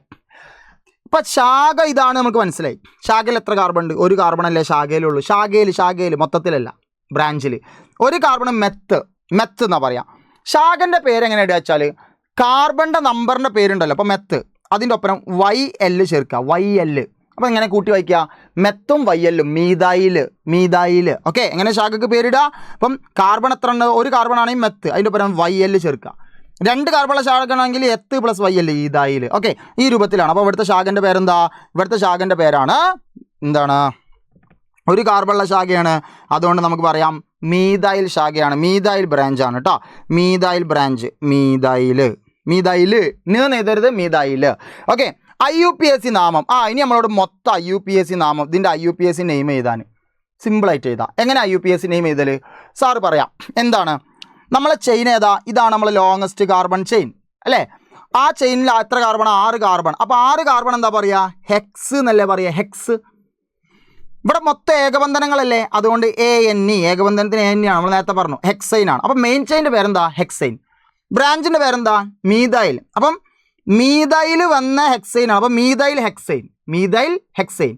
ഇപ്പം ശാഖ ഇതാണ്, നമുക്ക് മനസ്സിലായി. ശാഖയിൽ എത്ര കാർബൺ ഉണ്ട്? 1 കാർബൺ അല്ലേ ശാഖയിലുള്ളൂ. ശാഖയിൽ മൊത്തത്തിലല്ല, ബ്രാഞ്ചിൽ 1 കാർബൺ മെത്ത് എന്നാ പറയാം. ശാഖൻ്റെ പേരെങ്ങനെ ഇടുക വെച്ചാൽ കാർബണിൻ്റെ നമ്പറിൻ്റെ പേരുണ്ടല്ലോ. അപ്പോൾ മെത്ത്, അതിൻ്റെ ഒപ്പം YL ചേർക്കുക. YL. അപ്പോൾ എങ്ങനെ കൂട്ടി വായിക്കുക? മെത്തും YLും, മീതായിൽ. ഓക്കെ, എങ്ങനെ ശാഖക്ക് പേരിടുക? അപ്പം കാർബൺ എത്ര ഉണ്ട്? 1 കാർബൺ ആണെങ്കിൽ മെത്ത്, അതിൻ്റെ ഒപ്പം YL ചേർക്കുക. 2 കാർബണുള്ള ശാഖയാണെങ്കിൽ എത്ത് പ്ലസ് വൈ അല്ലേ ഈതായിൽ. ഓക്കെ, ഈ രൂപത്തിലാണ്. അപ്പോൾ ഇവിടുത്തെ ശാഖൻ്റെ പേരെന്താ? ഇവിടുത്തെ ശാഖൻ്റെ പേരാണ് എന്താണ്? ഒരു കാർബണുള്ള ശാഖയാണ്, അതുകൊണ്ട് നമുക്ക് പറയാം മീഥൈൽ ശാഖയാണ്. മീഥൈൽ ബ്രാഞ്ചാണ് കേട്ടോ. മീഥൈൽ ബ്രാഞ്ച്, മീഥൈൽ എഴുതരുത്, മീഥൈൽ. ഓക്കെ, IUPAC നാമം. ഇനി നമ്മളോട് മൊത്തം IUPAC നാമം, ഇതിൻ്റെ IUPAC നെയിം എഴുതാൻ സിമ്പിളായിട്ട് എഴുതാം. എങ്ങനെ IUPAC നെയിം എഴുതൽ? സാറ് പറയാം. എന്താണ് നമ്മളെ ചെയിൻ? ഏതാ? ഇതാണ് നമ്മൾ ലോങ്ങസ്റ്റ് കാർബൺ ചെയിൻ അല്ലേ? ആ ചെയിനിൽ എത്ര കാർബൺ? 6 കാർബൺ. അപ്പോൾ 6 കാർബൺ എന്താ പറയുക? ഹെക്സ് എന്നല്ലേ പറയുക? ഹെക്സ്. ഇവിടെ മൊത്തം ഏകബന്ധനങ്ങളല്ലേ, അതുകൊണ്ട് ANE, ഏകബന്ധനത്തിന് ANE ആണ്, നമ്മൾ നേരത്തെ പറഞ്ഞു. ഹെക്സൈൻ ആണ്. അപ്പം മെയിൻ ചെയിൻ്റെ പേരെന്താ? ഹെക്സൈൻ. ബ്രാഞ്ചിൻ്റെ പേരെന്താ? മീഥൈൽ. അപ്പം മീഥൈൽ വന്ന ഹെക്സൈൻ ആണ്. അപ്പം മീഥൈൽ ഹെക്സൈൻ, മീഥൈൽ ഹെക്സൈൻ.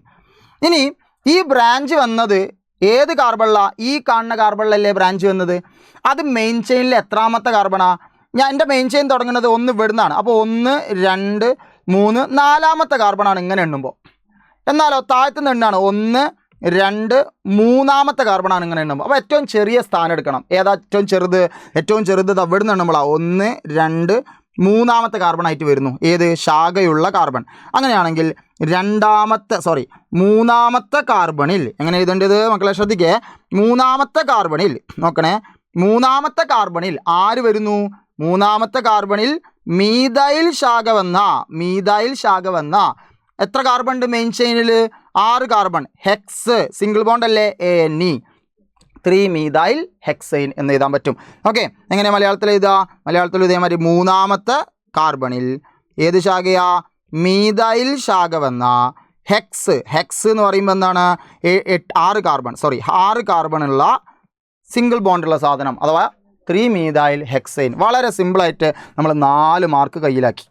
ഇനി ഈ ബ്രാഞ്ച് വന്നത് ഏത് കാർബണിലാണ്? ഈ കാണുന്ന കാർബണിലല്ലേ ബ്രാഞ്ച് വന്നത്? അത് മെയിൻ ചെയിനിൽ എത്രാമത്തെ കാർബണാ? എൻ്റെ മെയിൻ ചെയിൻ തുടങ്ങുന്നത് 1 ഇവിടുന്നാണ്. അപ്പോൾ 1, 2, 3, 4ാമത്തെ കാർബണാണ് ഇങ്ങനെ എണ്ണുമ്പോൾ. എന്നാലോ താഴത്ത് നിന്ന് എണ്ണാണ് 1, 2, 3ാമത്തെ കാർബണാണ് ഇങ്ങനെ എണ്ണുമ്പോൾ. അപ്പോൾ ഏറ്റവും ചെറിയ സ്ഥാനം എടുക്കണം. ഏതാ ഏറ്റവും ചെറുത്? ഏറ്റവും ചെറുത് അവിടെ നിന്ന് എണ്ണുമ്പോഴാണ് 1, 2, 3ാമത്തെ കാർബണായിട്ട് വരുന്നു. ഏത്? ശാഖയുള്ള കാർബൺ. അങ്ങനെയാണെങ്കിൽ 3ാമത്തെ കാർബണിൽ എങ്ങനെ എഴുതേണ്ടത് മക്കളെ? ശ്രദ്ധിക്കേ. 3ാമത്തെ കാർബണിൽ നോക്കണേ. 3ാമത്തെ കാർബണിൽ ആര് വരുന്നു? 3ാമത്തെ കാർബണിൽ മീഥൈൽ ശാഖ വന്ന എത്ര കാർബൺ ഉണ്ട് മെയിൻ ചെയിനിൽ? 6 കാർബൺ. ഹെക്സ്, സിംഗിൾ ബോണ്ട് അല്ലേ? ANE, 3 മീഥൈൽ ഹെക്സൈൻ എന്ന് എഴുതാൻ പറ്റും. ഓക്കെ, എങ്ങനെ മലയാളത്തിൽ എഴുതുക? മലയാളത്തിൽ ഇതേമാതിരി 3ാമത്തെ കാർബണിൽ ഏത് ശാഖയാ? മീഥൈൽ ശാഖ വന്ന ഹെക്സ് എന്ന് പറയുമ്പോൾ എന്താണ്? 6 കാർബണുള്ള സിംഗിൾ ബോണ്ടുള്ള സാധനം, അഥവാ 3 മീഥൈൽ ഹെക്സൈൻ. വളരെ സിമ്പിളായിട്ട് നമ്മൾ 4 മാർക്ക് കയ്യിലാക്കി.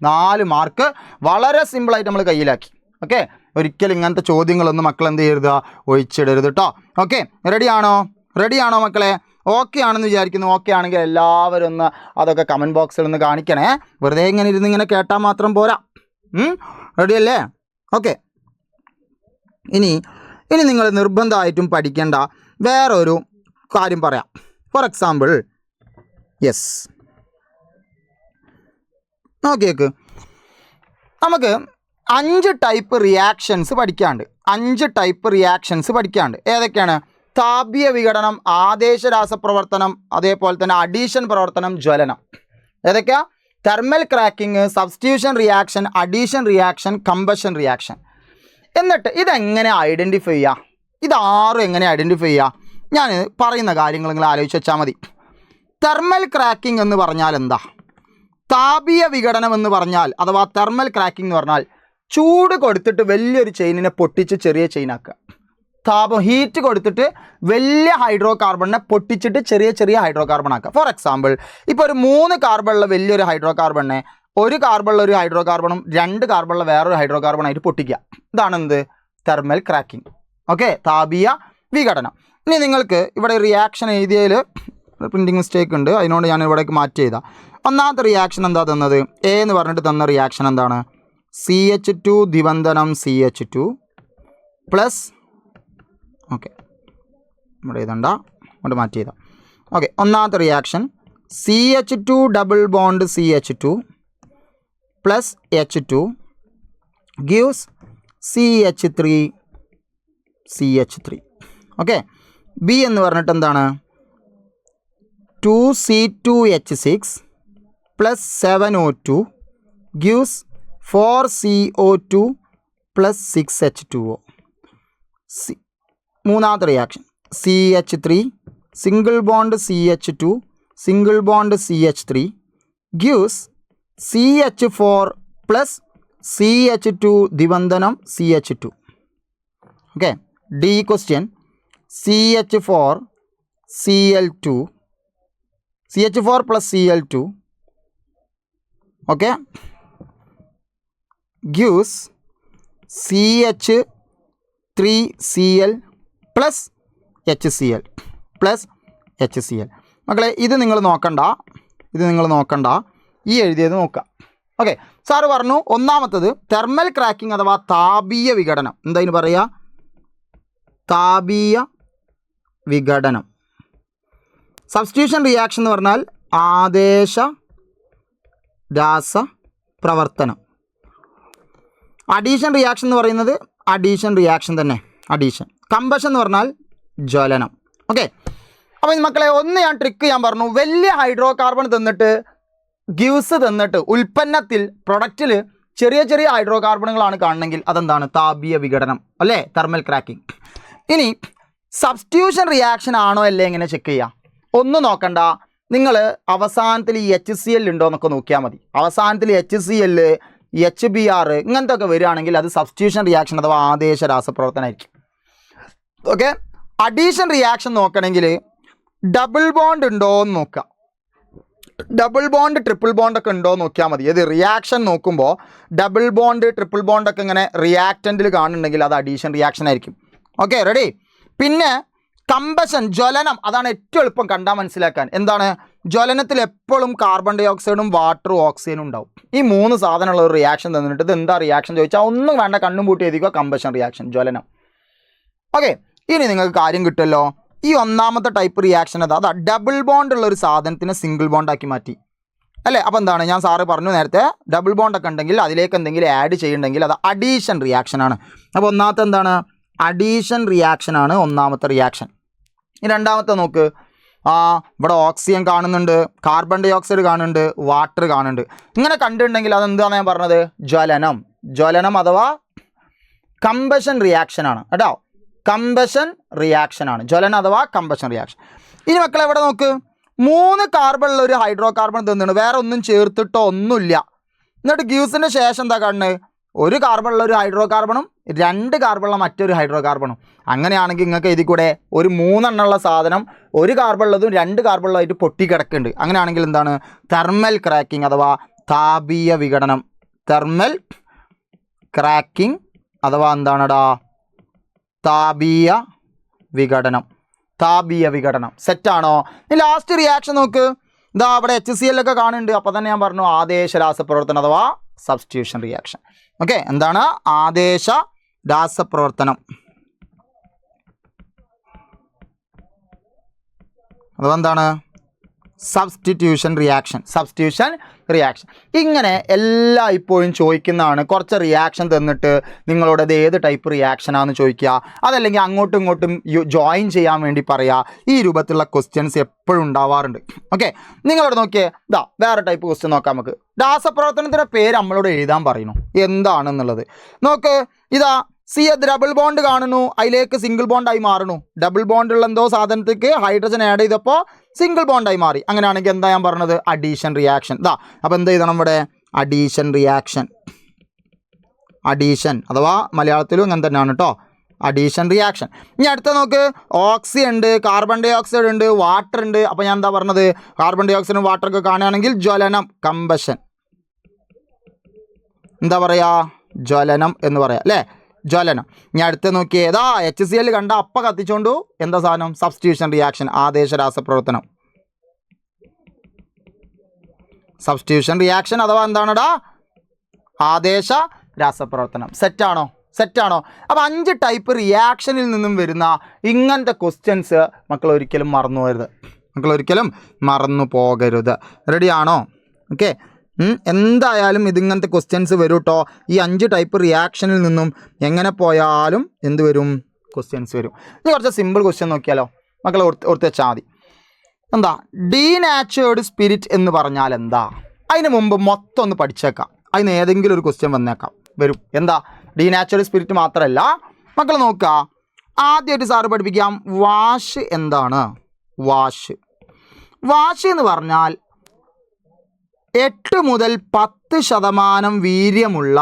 4 മാർക്ക് വളരെ സിമ്പിളായിട്ട് നമ്മൾ കയ്യിലാക്കി. ഓക്കെ, ഒരിക്കലും ഇങ്ങനത്തെ ചോദ്യങ്ങളൊന്നും മക്കൾ എന്ത് ചെയ്യരുത്? ഒഴിച്ചിടരുത് കേട്ടോ. ഓക്കെ, റെഡിയാണോ മക്കളെ? ഓക്കെ ആണെന്ന് വിചാരിക്കുന്നു. ഓക്കെ ആണെങ്കിൽ എല്ലാവരും ഒന്ന് അതൊക്കെ കമൻറ്റ് ബോക്സിൽ ഒന്ന് കാണിക്കണേ. വെറുതെ ഇങ്ങനെ കേട്ടാൽ മാത്രം പോരാ. റെഡിയല്ലേ? ഓക്കെ, ഇനി നിങ്ങൾ നിർബന്ധമായിട്ടും പഠിക്കേണ്ട വേറൊരു കാര്യം പറയാം. ഫോർ എക്സാമ്പിൾ, യെസ്, നോക്കിയേക്ക്. നമുക്ക് 5 ടൈപ്പ് റിയാക്ഷൻസ് പഠിക്കാണ്ട്. ഏതൊക്കെയാണ്? താപീയ വിഘടനം, ആദേശ രാസപ്രവർത്തനം, അതേപോലെ തന്നെ അഡീഷൻ പ്രവർത്തനം, ജ്വലനം. ഏതൊക്കെയാ? Thermal cracking, substitution reaction, addition reaction, combustion reaction. എന്നിട്ട് ഇതെങ്ങനെ ഐഡൻറ്റിഫൈ ചെയ്യുക? ഇതാരും എങ്ങനെ ഐഡൻറ്റിഫൈ ചെയ്യുക? ഞാൻ പറയുന്ന കാര്യങ്ങൾ നിങ്ങൾ ആലോചിച്ച് വെച്ചാൽ മതി. തെർമൽ ക്രാക്കിംഗ് എന്ന് പറഞ്ഞാൽ എന്താ? താപീയ വിഘടനം എന്ന് പറഞ്ഞാൽ, അഥവാ തെർമൽ ക്രാക്കിംഗ് എന്ന് പറഞ്ഞാൽ ചൂട് കൊടുത്തിട്ട് വലിയൊരു ചെയിനിനെ പൊട്ടിച്ച് ചെറിയ ചെയിനാക്കുക. ഹീറ്റ് കൊടുത്തിട്ട് വലിയ ഹൈഡ്രോ കാർബണിനെ പൊട്ടിച്ചിട്ട് ചെറിയ ഹൈഡ്രോ കാർബൺ ആക്കുക. ഫോർ എക്സാമ്പിൾ, ഇപ്പോൾ ഒരു 3 കാർബണുള്ള വലിയൊരു ഹൈഡ്രോ കാർബണിനെ 1 കാർബണുള്ള ഒരു ഹൈഡ്രോ കാർബണും 2 കാർബണുള്ള വേറൊരു ഹൈഡ്രോ കാർബണായിട്ട് പൊട്ടിക്കുക. ഇതാണ് എന്ത്? Thermal cracking. ഓക്കെ, താപീയ വിഘടനം. ഇനി നിങ്ങൾക്ക് ഇവിടെ റിയാക്ഷൻ എഴുതിയതിൽ പ്രിൻറ്റിങ് മിസ്റ്റേക്ക് ഉണ്ട്, അതിനോട് ഞാൻ ഇവിടേക്ക് മാറ്റി ചെയ്താൽ. ഒന്നാമത്തെ റിയാക്ഷൻ എന്താ തന്നത്? എ എന്ന് പറഞ്ഞിട്ട് തന്ന റിയാക്ഷൻ എന്താണ്? CH2 ദിബന്ധനം CH2 പ്ലസ്, ഓക്കെ ഇവിടെ എഴുതണ്ട, അങ്ങോട്ട് മാറ്റി ചെയ്താൽ. ഓക്കെ, ഒന്നാമത്തെ reaction CH2 double bond CH2 plus H2 gives CH3. Okay, B എന്ന് പറഞ്ഞിട്ട് എന്താണ്? 2C2H6 plus 7O2 gives 4CO2 plus 6H2O. മൂന്നാമത്തെ reaction CH3 single bond CH2 single bond CH3 gives CH4 plus CH2 ദിബന്ധനം CH2. Okay, D question CH4 plus Cl2 okay gives CH3Cl plus HCl മക്കളെ ഇത് നിങ്ങൾ നോക്കണ്ട, ഈ എഴുതിയത് നോക്കുക. ഓക്കെ, സാറ് പറഞ്ഞു ഒന്നാമത്തത് തെർമൽ ക്രാക്കിംഗ് അഥവാ താപീയ വിഘടനം. എന്താ പറയുക? താപീയ വിഘടനം. സബ്സ്റ്റിറ്റ്യൂഷൻ റിയാക്ഷൻ എന്ന് പറഞ്ഞാൽ ആദേശ രാസപ്രവർത്തനം. അഡീഷൻ റിയാക്ഷൻ എന്ന് പറയുന്നത് അഡീഷൻ റിയാക്ഷൻ തന്നെ, അഡീഷൻ. കമ്പഷൻ എന്ന് പറഞ്ഞാൽ ജ്വലനം. ഓക്കെ, അപ്പോൾ മക്കളെ ഒന്ന് ഞാൻ ട്രിക്ക് ഞാൻ പറഞ്ഞു. വലിയ ഹൈഡ്രോ കാർബൺ തന്നിട്ട് ഗിവ്സ് തന്നിട്ട് ഉൽപ്പന്നത്തിൽ പ്രൊഡക്റ്റിൽ ചെറിയ ചെറിയ ഹൈഡ്രോ കാർബണുകളാണ് കാണണമെങ്കിൽ അതെന്താണ്? താപീയ വിഘടനം അല്ലേ, തെർമൽ ക്രാക്കിംഗ്. ഇനി സബ്സ്റ്റിറ്റ്യൂഷൻ റിയാക്ഷൻ ആണോ അല്ലേ എങ്ങനെ ചെക്ക് ചെയ്യാം? ഒന്നും നോക്കണ്ട, നിങ്ങൾ അവസാനത്തിൽ ഈ HCl ഉണ്ടോ എന്നൊക്കെ നോക്കിയാൽ മതി. അവസാനത്തിൽ HCl, HBr ഇങ്ങനത്തെ ഒക്കെ വരികയാണെങ്കിൽ അത് സബ്സ്റ്റിറ്റ്യൂഷൻ റിയാക്ഷൻ അഥവാ ആദേശ രാസപ്രവർത്തനമായിരിക്കും. ഓക്കെ, അഡീഷൻ റിയാക്ഷൻ നോക്കണമെങ്കിൽ ഡബിൾ ബോണ്ട് ഉണ്ടോ എന്ന് നോക്കുക. ഡബിൾ ബോണ്ട് ട്രിപ്പിൾ ബോണ്ടൊക്കെ ഉണ്ടോ എന്ന് നോക്കിയാൽ മതി. ഏത് റിയാക്ഷൻ നോക്കുമ്പോൾ ഡബിൾ ബോണ്ട് ട്രിപ്പിൾ ബോണ്ടൊക്കെ ഇങ്ങനെ റിയാക്റ്റൻറ്റിൽ കാണുന്നുണ്ടെങ്കിൽ അത് അഡീഷൻ റിയാക്ഷൻ ആയിരിക്കും. Okay, ready. പിന്നെ കമ്പഷൻ, ജ്വലനം, അതാണ് ഏറ്റവും എളുപ്പം കണ്ടാൽ മനസ്സിലാക്കാൻ. എന്താണ്? ജ്വലനത്തിൽ എപ്പോഴും കാർബൺ ഡൈ ഓക്സൈഡും വാട്ടറും ഓക്സിജനും ഉണ്ടാവും. ഈ 3 സാധനമുള്ള ഒരു റിയാക്ഷൻ തന്നിട്ട് ഇത് എന്താ റിയാക്ഷൻ ചോദിച്ചാൽ ഒന്നും വേണ്ട, കണ്ണും പൂട്ടി എഴുതിക്കുക, കമ്പഷൻ റിയാക്ഷൻ, ജ്വലനം. ഓക്കെ, ഇനി നിങ്ങൾക്ക് കാര്യം കിട്ടുമല്ലോ. ഈ ഒന്നാമത്തെ ടൈപ്പ് റിയാക്ഷൻ അതാ ഡബിൾ ബോണ്ട് ഉള്ള ഒരു സാധനത്തിനെ സിംഗിൾ ബോണ്ടാക്കി മാറ്റി അല്ലേ. അപ്പോൾ എന്താണ്? ഞാൻ സാറ് പറഞ്ഞു നേരത്തെ, ഡബിൾ ബോണ്ടൊക്കെ ഉണ്ടെങ്കിൽ അതിലേക്ക് എന്തെങ്കിലും ആഡ് ചെയ്യുന്നുണ്ടെങ്കിൽ അത് അഡീഷൻ റിയാക്ഷനാണ്. അപ്പോൾ ഒന്നാമത്തെ എന്താണ്? അഡീഷൻ റിയാക്ഷനാണ് ഒന്നാമത്തെ റിയാക്ഷൻ. ഈ രണ്ടാമത്തെ നോക്ക്, ഇവിടെ ഓക്സിജൻ കാണുന്നുണ്ട്, കാർബൺ ഡൈ ഓക്സൈഡ് കാണുന്നുണ്ട്, വാട്ടർ കാണുന്നുണ്ട്. ഇങ്ങനെ കണ്ടിട്ടുണ്ടെങ്കിൽ അതെന്താണ് ഞാൻ പറഞ്ഞത്? ജ്വലനം. ജ്വലനം അഥവാ കമ്പഷൻ റിയാക്ഷനാണ് കേട്ടോ. കമ്പഷൻ റിയാക്ഷനാണ് ജ്വലനം അഥവാ കമ്പഷൻ റിയാക്ഷൻ. ഇനി മക്കളെ ഇവിടെ നോക്ക്, 3 കാർബണുള്ള ഒരു ഹൈഡ്രോ കാർബൺ തന്നിട്ടുണ്ട്, വേറെ ഒന്നും ചേർത്തിട്ടോ ഒന്നുമില്ല. എന്നിട്ട് ഗ്യൂസിൻ്റെ ശേഷം എന്താ കാണുന്നത്? 1 കാർബണുള്ള ഒരു ഹൈഡ്രോ കാർബണും 2 കാർബണുള്ള മറ്റൊരു ഹൈഡ്രോ കാർബണും. അങ്ങനെയാണെങ്കിൽ നിങ്ങൾക്ക് ഇതിൽ കൂടെ ഒരു 3 എണ്ണമുള്ള സാധനം 1 കാർബണുള്ളതും 2 കാർബണുള്ളതായിട്ട് പൊട്ടിക്കിടക്കുന്നുണ്ട്. അങ്ങനെയാണെങ്കിൽ എന്താണ്? തെർമൽ ക്രാക്കിംഗ് അഥവാ താപീയ വിഘടനം. തെർമൽ ക്രാക്കിംഗ് അഥവാ എന്താണടാ? താപീയ വിഘടനം. താപീയ വിഘടനം. സെറ്റാണോ? ഈ ലാസ്റ്റ് റിയാക്ഷൻ നോക്ക്, ഇതാ അവിടെ HCl ഒക്കെ കാണുന്നുണ്ട്. അപ്പോൾ തന്നെ ഞാൻ പറഞ്ഞു ആദേശ രാസപ്രവർത്തനം അഥവാ സബ്സ്റ്റിറ്റ്യൂഷൻ റിയാക്ഷൻ. ഓക്കെ, എന്താണ്? ആദേശ രാസപ്രവർത്തനം അഥവാ എന്താണ്? Substitution reaction. Substitution reaction. ഇങ്ങനെ എല്ലാ ഇപ്പോഴും ചോദിക്കുന്നതാണ്. കുറച്ച് റിയാക്ഷൻ തന്നിട്ട് നിങ്ങളോട് അത് ഏത് ടൈപ്പ് റിയാക്ഷനാണെന്ന് ചോദിക്കുക, അതല്ലെങ്കിൽ അങ്ങോട്ടും ഇങ്ങോട്ടും ജോയിൻ ചെയ്യാൻ വേണ്ടി പറയുക. ഈ രൂപത്തിലുള്ള ക്വസ്റ്റ്യൻസ് എപ്പോഴും ഉണ്ടാവാറുണ്ട്. ഓക്കെ, നിങ്ങളോട് നോക്കിയേ, ഇതാ വേറെ ടൈപ്പ് ക്വസ്റ്റ്യൻ നോക്കാം നമുക്ക്. രാസപ്രവർത്തനത്തിൻ്റെ പേര് നമ്മളോട് എഴുതാൻ പറയുന്നു, എന്താണെന്നുള്ളത് നോക്ക്. ഇതാ ഡബിൾ ബോണ്ട് കാണുന്നു, അതിലേക്ക് സിംഗിൾ ബോണ്ടായി മാറുന്നു. ഡബിൾ ബോണ്ടുള്ള എന്തോ സാധനത്തേക്ക് ഹൈഡ്രജൻ ആഡ് ചെയ്തപ്പോൾ സിംഗിൾ ബോണ്ടായി മാറി. അങ്ങനെയാണെങ്കിൽ എന്താ ഞാൻ പറഞ്ഞത്? Addition reaction. ഇതാ അപ്പോൾ എന്ത് ചെയ്യണം ഇവിടെ? Addition reaction. അഡീഷൻ അഥവാ മലയാളത്തിലും അങ്ങനെ തന്നെയാണ് കേട്ടോ, അഡീഷൻ റിയാക്ഷൻ. ഇനി അടുത്ത നോക്ക്, ഓക്സിജൻ ഉണ്ട്, കാർബൺ ഡൈ ഓക്സൈഡ് ഉണ്ട്, വാട്ടർ ഉണ്ട്. അപ്പോൾ ഞാൻ എന്താ പറഞ്ഞത്? കാർബൺ ഡൈ ഓക്സൈഡും വാട്ടറൊക്കെ കാണുകയാണെങ്കിൽ ജ്വലനം, കമ്പഷൻ. എന്താ പറയുക? ജ്വലനം എന്ന് പറയാം അല്ലേ, ജ്വലനം. ഇനി അടുത്ത് നോക്കിയേ, ഏതാ HCl കണ്ട അപ്പം കത്തിച്ചോണ്ടു എന്താ സാധനം? സബ്സ്റ്റിറ്റ്യൂഷൻ റിയാക്ഷൻ, ആദേശ രാസപ്രവർത്തനം. സബ്സ്റ്റിറ്റ്യൂഷൻ റിയാക്ഷൻ അഥവാ എന്താണടാ? ആദേശ രാസപ്രവർത്തനം. സെറ്റാണോ? സെറ്റാണോ? അപ്പോൾ 5 ടൈപ്പ് റിയാക്ഷനിൽ നിന്നും വരുന്ന ഇങ്ങനത്തെ ക്വസ്റ്റ്യൻസ് മക്കൾ ഒരിക്കലും മറന്നു പോകരുത്. മക്കൾ ഒരിക്കലും മറന്നു പോകരുത്. റെഡിയാണോ? ഓക്കെ, എന്തായാലും ഇതിങ്ങനത്തെ ക്വസ്റ്റ്യൻസ് വരും കേട്ടോ. ഈ 5 ടൈപ്പ് റിയാക്ഷനിൽ നിന്നും എങ്ങനെ പോയാലും എന്ത് വരും? ക്വസ്റ്റ്യൻസ് വരും. ഇനി കുറച്ച് സിമ്പിൾ ക്വസ്റ്റ്യൻ നോക്കിയാലോ മക്കളെ, ഓർത്ത് വെച്ചാൽ മതി. എന്താ ഡീനാച്ചുറേർഡ് സ്പിരിറ്റ് എന്ന് പറഞ്ഞാൽ എന്താ? അതിന് മുമ്പ് മൊത്തം ഒന്ന് പഠിച്ചേക്കാം, അതിന് ഏതെങ്കിലും ഒരു ക്വസ്റ്റ്യൻ വരും. എന്താ? ഡീനാച്ചുറേർഡ് സ്പിരിറ്റ് മാത്രമല്ല മക്കൾ നോക്കുക. ആദ്യമായിട്ട് സാറ് പഠിപ്പിക്കാം, വാഷ് എന്താണ്? വാഷ് എന്ന് പറഞ്ഞാൽ 8 മുതൽ 10% വീര്യമുള്ള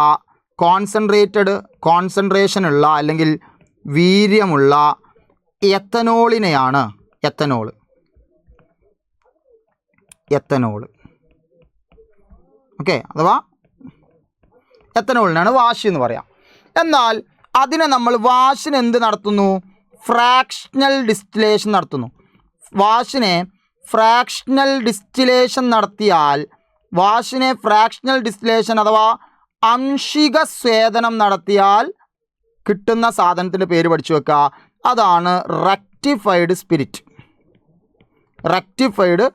കോൺസെൻട്രേഷനുള്ള അല്ലെങ്കിൽ വീര്യമുള്ള എത്തനോളിനെയാണ് എത്തനോൾ. ഓക്കെ, അഥവാ എത്തനോളിനാണ് വാഷ് എന്ന് പറയാം. എന്നാൽ അതിനെ നമ്മൾ വാഷിന് എന്ത് നടത്തുന്നു? ഫ്രാക്ഷണൽ ഡിസ്റ്റിലേഷൻ നടത്തുന്നു. വാഷിനെ ഫ്രാക്ഷണൽ ഡിസ്റ്റിലേഷൻ നടത്തിയാൽ, വാഷിനെ ഫ്രാക്ഷണൽ ഡിസ്റ്റിലേഷൻ അഥവാ അംശിക സ്വേദനം നടത്തിയാൽ കിട്ടുന്ന സാധനത്തിൻ്റെ പേര് പഠിച്ചു വെക്കുക. അതാണ് rectified spirit. Rectified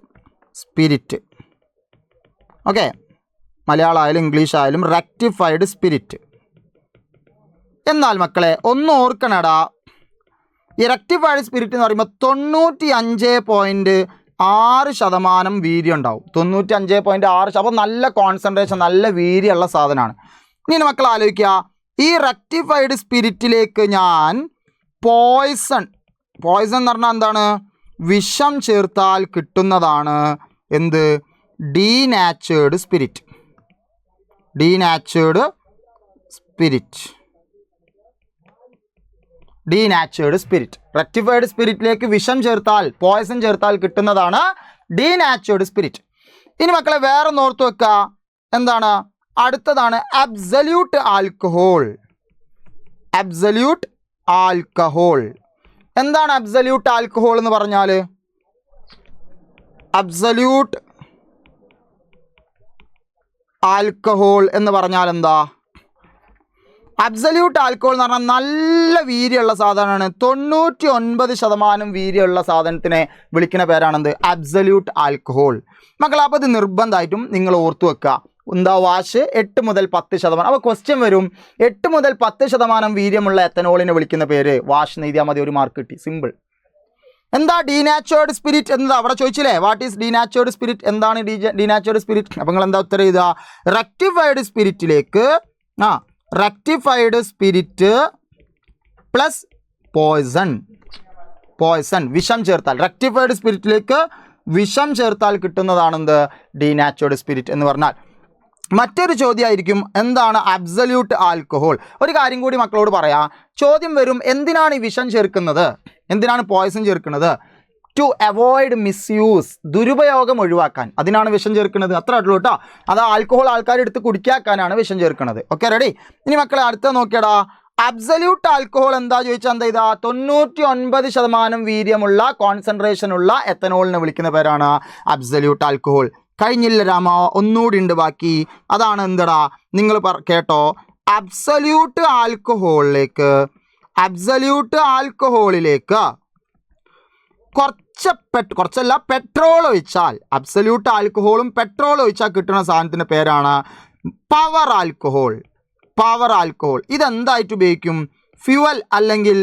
spirit. Okay, Malayalam ആയാലും ഇംഗ്ലീഷ് ആയാലും റെക്ടിഫൈഡ് സ്പിരിറ്റ്. എന്നാൽ മക്കളെ ഒന്ന് ഓർക്കണടാ, ഈ റെക്ടിഫൈഡ് സ്പിരിറ്റ് എന്ന് പറയുമ്പോൾ 95.6% വീര്യം ഉണ്ടാവും. 95.6%. അപ്പോൾ നല്ല കോൺസെൻട്രേഷൻ, നല്ല വീര്യമുള്ള സാധനമാണ്. ഇനി മക്കൾ ആലോചിക്കുക, ഈ റെക്ടിഫൈഡ് സ്പിരിറ്റിലേക്ക് ഞാൻ പോയ്സൺ എന്ന് പറഞ്ഞാൽ എന്താണ്? വിഷം ചേർത്താൽ കിട്ടുന്നതാണ് എന്ത്? Denatured spirit. Denatured spirit. Rectified സ്പിരിറ്റിലേക്ക് വിഷം ചേർത്താൽ, പോയ്സൺ ചേർത്താൽ കിട്ടുന്നതാണ് ഡീനാച്ചുവേർഡ് സ്പിരിറ്റ്. ഇനി മക്കളെ വേറെ ഓർത്ത് വെക്കുക, എന്താണ്? അടുത്തതാണ് അബ്സല്യൂട്ട് ആൽക്കഹോൾ. എന്താണ് അബ്സല്യൂട്ട് ആൽക്കഹോൾ എന്ന് പറഞ്ഞാൽ? അബ്സല്യൂട്ട് ആൽക്കഹോൾ എന്ന് പറഞ്ഞാൽ എന്താ? അബ്സല്യൂട്ട് ആൽക്കഹോൾ എന്ന് പറഞ്ഞാൽ നല്ല വീര്യമുള്ള സാധനമാണ്. 99% വീര്യമുള്ള സാധനത്തിനെ വിളിക്കുന്ന പേരാണെന്ത്? Absolute alcohol. മക്കളെ അപ്പോൾ ഇത് നിർബന്ധമായിട്ടും നിങ്ങൾ ഓർത്തു വെക്കുക. എന്താ? വാഷ് 8 മുതൽ 10%. അപ്പോൾ ക്വസ്റ്റ്യൻ വരും, 8 മുതൽ 10% വീര്യമുള്ള എത്തനോളിനെ വിളിക്കുന്ന പേര്. വാഷ് എഴുതിയാൽ മതി, 1 മാർക്ക് കിട്ടി. സിമ്പിൾ. എന്താ ഡീനാച്ചുവേർഡ് സ്പിരിറ്റ് എന്താ അവിടെ ചോദിച്ചില്ലേ? What is ഡീനാച്ചുവേർഡ് spirit? എന്താണ് ഡീനാച്ചുവേർഡ് സ്പിരിറ്റ്? അപ്പോൾ നിങ്ങൾ എന്താ ഉത്തരം എഴുതുക? റെക്ടിഫൈഡ് സ്പിരിറ്റ് പ്ലസ് പോയ്സൺ, വിഷം ചേർത്താൽ. റെക്ടിഫൈഡ് സ്പിരിറ്റിലേക്ക് വിഷം ചേർത്താൽ കിട്ടുന്നതാണെന്ത്? ഡീനാച്ചുവേർഡ് സ്പിരിറ്റ് എന്ന് പറഞ്ഞാൽ. മറ്റൊരു ചോദ്യമായിരിക്കും, എന്താണ് അബ്സല്യൂട്ട് ആൽക്കഹോൾ? ഒരു കാര്യം കൂടി മക്കളോട് പറയാം. ചോദ്യം വരും, എന്തിനാണ് ഈ വിഷം ചേർക്കുന്നത്? എന്തിനാണ് പോയ്സൺ ചേർക്കുന്നത്? ടു അവോയ്ഡ് മിസ്യൂസ്, ദുരുപയോഗം ഒഴിവാക്കാൻ. അതിനാണ് വിഷം ചേർക്കുന്നത്. അത്ര ഉള്ളൂ കേട്ടോ. അത് ആൽക്കഹോൾ ആൾക്കാർ എടുത്ത് കുടിക്കാക്കാനാണ് വിഷം ചേർക്കുന്നത്. Okay, ready? ഇനി മക്കളെ അടുത്ത നോക്കിയടാ. അബ്സല്യൂട്ട് ആൽക്കഹോൾ എന്താ ചോദിച്ചാൽ എന്താ ഇതാ? 99% വീര്യമുള്ള, കോൺസെൻട്രേഷനുള്ള എത്തനോളിനെ വിളിക്കുന്ന പേരാണ് അബ്സല്യൂട്ട് ആൽക്കഹോൾ. കഴിഞ്ഞില്ല രാമ, ഒന്നുകൂടി ഉണ്ട് ബാക്കി. അതാണ് എന്തടാ? നിങ്ങൾ കേട്ടോ, അബ്സല്യൂട്ട് ആൽക്കഹോളിലേക്ക് കുറച്ചല്ല പെട്രോൾ ഒഴിച്ചാൽ, അബ്സല്യൂട്ട് ആൽക്കഹോളും പെട്രോൾ ഒഴിച്ചാൽ കിട്ടുന്ന സാധനത്തിൻ്റെ പേരാണ് പവർ ആൽക്കഹോൾ. ഇതെന്തായിട്ട് ഉപയോഗിക്കും? ഫ്യൂവൽ അല്ലെങ്കിൽ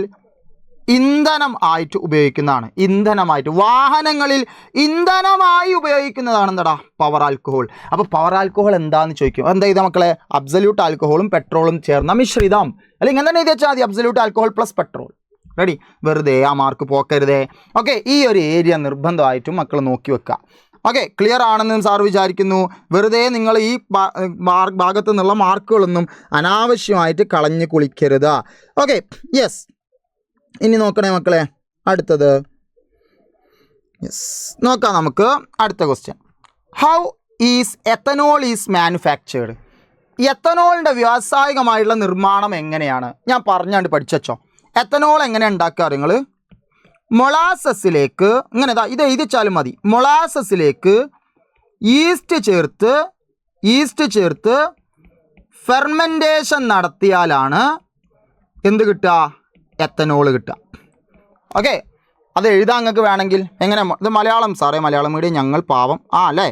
ഇന്ധനം ആയിട്ട് ഉപയോഗിക്കുന്നതാണ്. ഇന്ധനമായിട്ട്, വാഹനങ്ങളിൽ ഇന്ധനമായി ഉപയോഗിക്കുന്നതാണ് എന്താ? Power alcohol. അപ്പോൾ പവർ ആൽക്കഹോൾ എന്താണെന്ന് ചോദിക്കും. എന്താ ചെയ്താൽ മക്കളെ? അബ്സല്യൂട്ട് ആൽക്കഹോളും പെട്രോളും ചേർന്ന മിശ്രിതം. അല്ലെങ്കിൽ ഇങ്ങനെ തന്നെ എഴുതി വെച്ചാൽ മതി, absolute alcohol plus petrol. Ready? വെറുതെ ആ മാർക്ക് പോക്കരുതേ. ഓക്കെ, ഈ ഒരു ഏരിയ നിർബന്ധമായിട്ടും മക്കൾ നോക്കി വെക്കുക. ഓക്കെ, ക്ലിയർ ആണെന്ന് സാർ വിചാരിക്കുന്നു. വെറുതെ നിങ്ങൾ ഈ ഭാഗത്തു നിന്നുള്ള മാർക്കുകളൊന്നും അനാവശ്യമായിട്ട് കളഞ്ഞു കുളിക്കരുത്. Okay, yes. ഇനി നോക്കണേ മക്കളെ, അടുത്തത്. യെസ്, നോക്കാം നമുക്ക് അടുത്ത question. How is ethanol manufactured? എത്തനോളിൻ്റെ വ്യാവസായികമായിട്ടുള്ള നിർമ്മാണം എങ്ങനെയാണ്? ഞാൻ പറഞ്ഞാണ്ട് പഠിച്ചോ. എത്തനോൾ എങ്ങനെ ഉണ്ടാക്കുക? നിങ്ങൾ മൊളാസസിലേക്ക് ഇങ്ങനെ ഇത് എഴുതിച്ചാലും മതി. മൊളാസസിലേക്ക് ഈസ്റ്റ് ചേർത്ത് ഫെർമെൻറ്റേഷൻ നടത്തിയാലാണ് എന്ത് കിട്ടുക? എത്തനോൾ കിട്ടുക. ഓക്കെ, അത് എഴുതാൻ നിങ്ങൾക്ക് വേണമെങ്കിൽ എങ്ങനെ? ഇത് മലയാളം സാറേ, മലയാളം മീഡിയം ഞങ്ങൾ പാവം. അല്ലേ?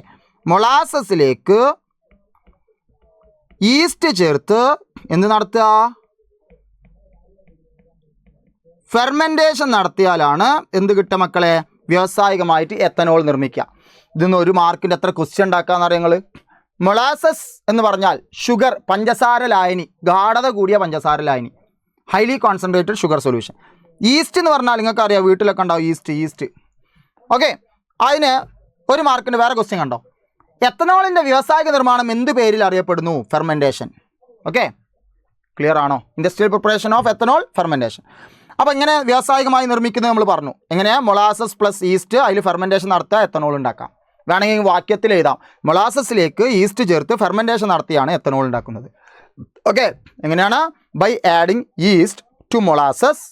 മൊളാസസിലേക്ക് ഈസ്റ്റ് ചേർത്ത് എന്ത് നടത്തുക? ഫെർമെൻറ്റേഷൻ നടത്തിയാലാണ് എന്ത് കിട്ടുക മക്കളെ? വ്യാവസായികമായിട്ട് എത്തനോൾ നിർമ്മിക്കുക. ഇതിന്ന് 1 മാർക്കിൻ്റെ എത്ര ക്വസ്റ്റ്യൻ ഉണ്ടാക്കാമെന്ന് അറിയാം. മൊളാസസ് എന്ന് പറഞ്ഞാൽ ഷുഗർ, പഞ്ചസാര ലായനി, ഗാഢത കൂടിയ പഞ്ചസാര ലായനി, highly concentrated sugar solution. East എന്ന് പറഞ്ഞാൽ നിങ്ങൾക്ക് അറിയാം, വീട്ടിലൊക്കെ ഉണ്ടാവും ഈസ്റ്റ്. ഓക്കെ, അതിന് 1 മാർക്കിൻ്റെ വേറെ ക്വസ്റ്റ്യൻ കണ്ടോ? എത്തനോളിൻ്റെ വ്യാവസായിക നിർമ്മാണം എന്ത് പേരിൽ അറിയപ്പെടുന്നു? ഫെർമെൻറ്റേഷൻ. ഓക്കെ, ക്ലിയർ ആണോ? Industrial preparation of ethanol, fermentation. അപ്പോൾ ഇങ്ങനെ വ്യാവസായികമായി നിർമ്മിക്കുന്നത് നമ്മൾ പറഞ്ഞു. എങ്ങനെയാണ്? മൊളാസസ് പ്ലസ് ഈസ്റ്റ്, അതിൽ ഫെർമെൻറ്റേഷൻ നടത്തുക, എത്തനോൾ ഉണ്ടാക്കാം. വേണമെങ്കിൽ വാക്യത്തിൽ എഴുതാം, മൊളാസസിലേക്ക് ഈസ്റ്റ് ചേർത്ത് ഫെർമെൻറ്റേഷൻ നടത്തിയാണ് എത്തനോൾ ഉണ്ടാക്കുന്നത്. ഓക്കെ, എങ്ങനെയാണ്? By adding yeast to molasses,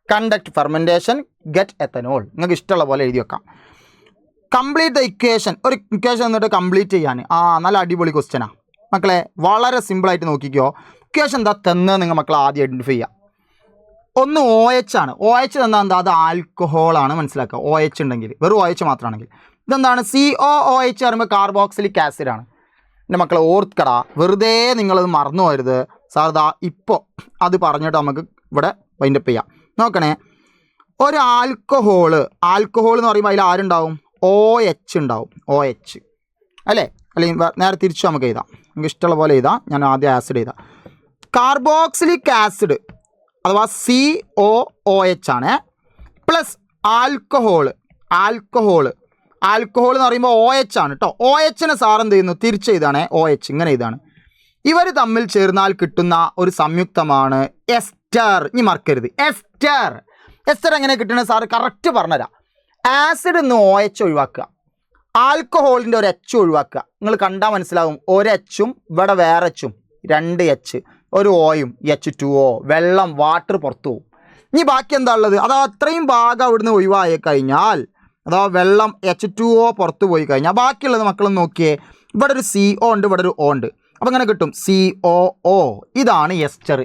conduct fermentation, get ethanol. നിങ്ങൾക്ക് ഇഷ്ടമുള്ള പോലെ എഴുതി വെക്കാം. Complete the equation. ഒരു ഇക്വേഷൻ എന്നിട്ട് കംപ്ലീറ്റ് ചെയ്യാൻ. നല്ല അടിപൊളി ക്വസ്റ്റ്യനാണ് മക്കളെ. വളരെ സിമ്പിളായിട്ട് നോക്കിക്കോ. ഇക്വേഷൻ എന്താ തന്നെ നിങ്ങൾ മക്കൾ ആദ്യം ഐഡൻറ്റിഫൈ ചെയ്യുക. ഒന്ന് OH ആണ്. OH തന്നാൽ എന്താ? അത് ആൽക്കഹോളാണ്, മനസ്സിലാക്കുക. OH ഉണ്ടെങ്കിൽ, വെറും OH മാത്രമാണെങ്കിൽ. ഇതെന്താണ്? COOH പറയുമ്പോൾ കാർബോക്സിലിക് ആസിഡാണ്. എൻ്റെ മക്കളെ ഓർക്കടാ, വെറുതെ നിങ്ങളത് മറന്നു പോകരുത്. സാർ ദാ ഇപ്പോൾ അത് പറഞ്ഞിട്ട് നമുക്ക് ഇവിടെ വൈൻഡപ്പ് ചെയ്യാം. നോക്കണേ, ഒരു ആൽക്കഹോൾ എന്ന് പറയുമ്പോൾ അതിൽ ആരുണ്ടാവും? OH ഉണ്ടാവും. OH അല്ലേ? അല്ലെങ്കിൽ നേരെ തിരിച്ച് നമുക്ക് എഴുതാം. നമുക്ക് ഇഷ്ടമുള്ള പോലെ എഴുതാം. ഞാൻ ആദ്യം ആസിഡ് എഴുതാം. കാർബോക്സിലിക് ആസിഡ് അഥവാ COOH ആണ്. പ്ലസ് ആൽക്കഹോൾ എന്ന് പറയുമ്പോൾ OH ആണ് കേട്ടോ. OHനെ സാർ എന്ത് ചെയ്യുന്നു? തിരിച്ച് എഴുതാണ്. OH ഇങ്ങനെ എഴുതാണ്. ഇവർ തമ്മിൽ ചേർന്നാൽ കിട്ടുന്ന ഒരു സംയുക്തമാണ് എസ്റ്റർ. ഇനി മറക്കരുത്, എസ്റ്റർ എങ്ങനെ കിട്ടണത് സാറ് കറക്റ്റ് പറഞ്ഞുതരാം. ആസിഡ് നിന്ന് OH ഒഴിവാക്കുക, ആൽക്കഹോളിൻ്റെ ഒരു H ഒഴിവാക്കുക. നിങ്ങൾ കണ്ടാൽ മനസ്സിലാവും. ഒരു Hഉം ഇവിടെ വേറെ Hഉം 2 H, ഒരു Oയും H2O, വെള്ളം വാട്ടർ പുറത്തു പോകും. ഇനി ബാക്കി എന്താ ഉള്ളത്? അതാ അത്രയും ഭാഗം അവിടുന്ന് ഒഴിവായി കഴിഞ്ഞാൽ, അഥവാ വെള്ളം H2O പുറത്തു പോയി കഴിഞ്ഞാൽ ബാക്കിയുള്ളത് മക്കളൊന്ന് നോക്കിയേ. ഇവിടെ ഒരു CO ഉണ്ട്, ഇവിടെ ഒരു O ഉണ്ട്. അപ്പോൾ ഇങ്ങനെ കിട്ടും COO. ഇതാണ് എസ്റ്റർ.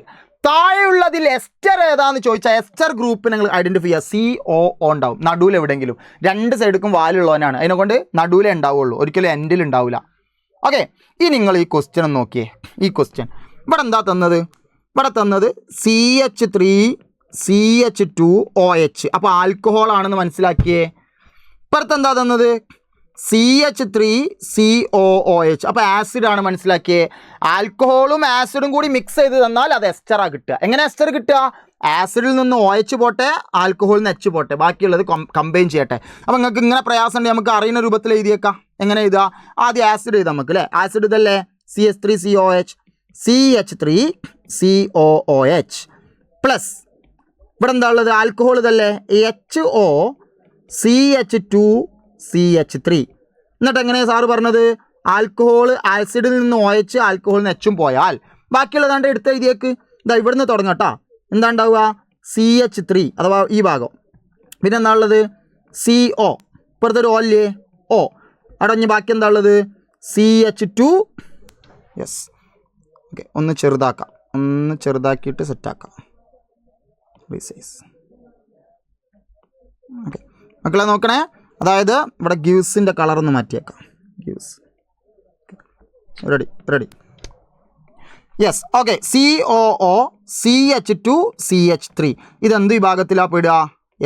താഴെയുള്ളതിൽ എസ്റ്റർ ഏതാന്ന് ചോദിച്ചാൽ എസ്റ്റർ ഗ്രൂപ്പ് നിങ്ങൾ ഐഡൻറ്റിഫൈ ചെയ്യുക. COO ഉണ്ടാവും നടുവിൽ എവിടെയെങ്കിലും. 2 സൈഡിലും വാലുള്ളവനാണ്, അതിനെക്കൊണ്ട് നടുവിലേ ഉണ്ടാവുള്ളൂ, ഒരിക്കലും എൻഡിൽ ഉണ്ടാവില്ല. ഓക്കെ, ഇനി നിങ്ങൾ ഈ ക്വസ്റ്റ്യൻ നോക്കിയേ. ഈ ക്വസ്റ്റ്യൻ ഇവിടെ എന്താ തന്നത്? ഇവിടെ തന്നത് CH3 CH2OH. അപ്പോൾ ആൽക്കഹോൾ ആണെന്ന് മനസ്സിലാക്കിയേ. ഇപ്പുറത്ത് എന്താ തന്നത്? CH3 COOH. അപ്പോൾ ആസിഡാണ് മനസ്സിലാക്കിയേ. ആൽക്കഹോളും ആസിഡും കൂടി മിക്സ് ചെയ്ത് തന്നാൽ അത് എസ്റ്ററാണ് കിട്ടുക. എങ്ങനെ എസ്റ്റർ കിട്ടുക? ആസിഡിൽ നിന്ന് OH പോട്ടെ, ആൽക്കഹോളിൽ നിന്ന് H പോട്ടെ, ബാക്കിയുള്ളത് കമ്പൈൻ ചെയ്യട്ടെ. അപ്പോൾ നിങ്ങൾക്ക് ഇങ്ങനെ പ്രയാസം ഉണ്ടെങ്കിൽ നമുക്ക് അറിയുന്ന രൂപത്തിൽ എഴുതിയേക്കാം. എങ്ങനെ എഴുതുക? ആദ്യം ആസിഡ് എഴുതാം നമുക്ക് അല്ലേ. ആസിഡ് ഇതല്ലേ, CH3 COH, CH3 COOH plus ഇവിടെ എന്താ ഉള്ളത്? ആൽക്കഹോൾ ഇതല്ലേ, HO CH2 CH3. എന്നിട്ട് എങ്ങനെയാണ് സാറ് പറഞ്ഞത്? ആൽക്കഹോൾ ആസിഡിൽ നിന്ന് OH, ആൽക്കഹോളിൽ നിന്ന് Hഉം പോയാൽ ബാക്കിയുള്ളതാണ്ട് എടുത്ത് എഴുതിയേക്ക്. ഇതാ ഇവിടുന്ന് തുടങ്ങട്ടോ. എന്താ ഉണ്ടാവുക? CH3 അഥവാ ഈ ഭാഗം. പിന്നെ എന്താ ഉള്ളത്? CO. ഇപ്പുറത്തൊരു O അല്ലേ, O. അടഞ്ഞ് ബാക്കി എന്താ ഉള്ളത്? CH2. Yes, okay. ഒന്ന് ചെറുതാക്കിയിട്ട് സെറ്റാക്കാം. റീസൈസ്. ഓക്കെ മക്കളെ നോക്കണേ. അതായത് ഇവിടെ ഗ്യൂസിൻ്റെ കളറൊന്ന് മാറ്റിയേക്കാം. ഗ്യൂസ് ready. Yes, okay. COO CH2 CH3. ഇതെന്ത് വിഭാഗത്തിലാണ് പെടുക?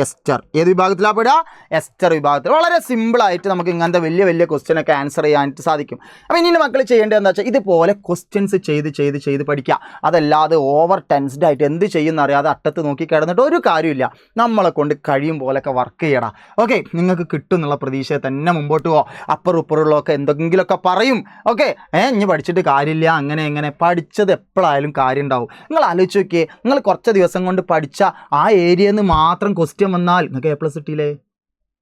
എസ്റ്റർ. ഏത് വിഭാഗത്തിലാണ് പെടുക? എസ്റ്റർ വിഭാഗത്തിൽ. വളരെ സിമ്പിളായിട്ട് നമുക്ക് ഇങ്ങനത്തെ വലിയ ക്വസ്റ്റ്യനൊക്കെ ആൻസർ ചെയ്യാനായിട്ട് സാധിക്കും. അപ്പോൾ ഇനി മക്കൾ ചെയ്യേണ്ടത് എന്താ വെച്ചാൽ ഇതുപോലെ ക്വസ്റ്റ്യൻസ് ചെയ്ത് പഠിക്കുക. അതല്ലാതെ ഓവർ ടെൻസ്ഡ് ആയിട്ട് എന്ത് ചെയ്യുന്ന അറിയാതെ അറ്റത്ത് നോക്കി കിടന്നിട്ട് ഒരു കാര്യമില്ല. നമ്മളെ കൊണ്ട് കഴിയും പോലെയൊക്കെ വർക്ക് ചെയ്യണം. ഓക്കെ, നിങ്ങൾക്ക് കിട്ടും എന്നുള്ള പ്രതീക്ഷയെ തന്നെ മുമ്പോട്ട് പോകാം. അപ്പുറമുള്ളതൊക്കെ എന്തെങ്കിലുമൊക്കെ പറയും. ഓക്കെ, ഇനി പഠിച്ചിട്ട് കാര്യമില്ല, അങ്ങനെ പഠിച്ചത് എപ്പോഴായാലും കാര്യം ഉണ്ടാവും. നിങ്ങൾ ആലോചിച്ച് നോക്കിയേ, നിങ്ങൾ കുറച്ച് ദിവസം കൊണ്ട് പഠിച്ച ആ ഏരിയയിൽ നിന്ന് മാത്രം ക്വസ്റ്റ്യൻ വന്നാൽ നിങ്ങൾക്ക് A+ കിട്ടിയില്ലേ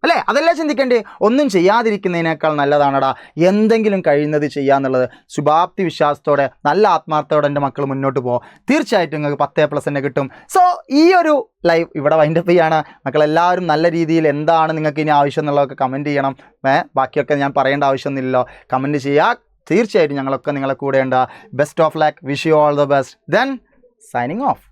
അല്ലേ? അതല്ലേ ചിന്തിക്കേണ്ടേ? ഒന്നും ചെയ്യാതിരിക്കുന്നതിനേക്കാൾ നല്ലതാണടാ എന്തെങ്കിലും കഴിയുന്നത് ചെയ്യാന്നുള്ളത്. ശുഭാപ്തി വിശ്വാസത്തോടെ നല്ല ആത്മാർത്ഥത്തോടെ എൻ്റെ മക്കൾ മുന്നോട്ട് പോകും. തീർച്ചയായിട്ടും നിങ്ങൾക്ക് 10+ തന്നെ കിട്ടും. സോ ഈ ഒരു ലൈവ് ഇവിടെ വൈൻഡപ്പ് ചെയ്യാണ്. മക്കളെല്ലാവരും നല്ല രീതിയിൽ എന്താണ് നിങ്ങൾക്ക് ഇനി ആവശ്യം എന്നുള്ളതൊക്കെ കമൻറ്റ് ചെയ്യണം. ബാക്കിയൊക്കെ ഞാൻ പറയേണ്ട ആവശ്യമൊന്നുമില്ലല്ലോ. കമൻറ്റ് ചെയ്യുക. തീർച്ചയായിട്ടും ഞങ്ങളൊക്കെ നിങ്ങളെ കൂടെ ഉണ്ട്. Best of luck. Wish you all the best. Then signing off.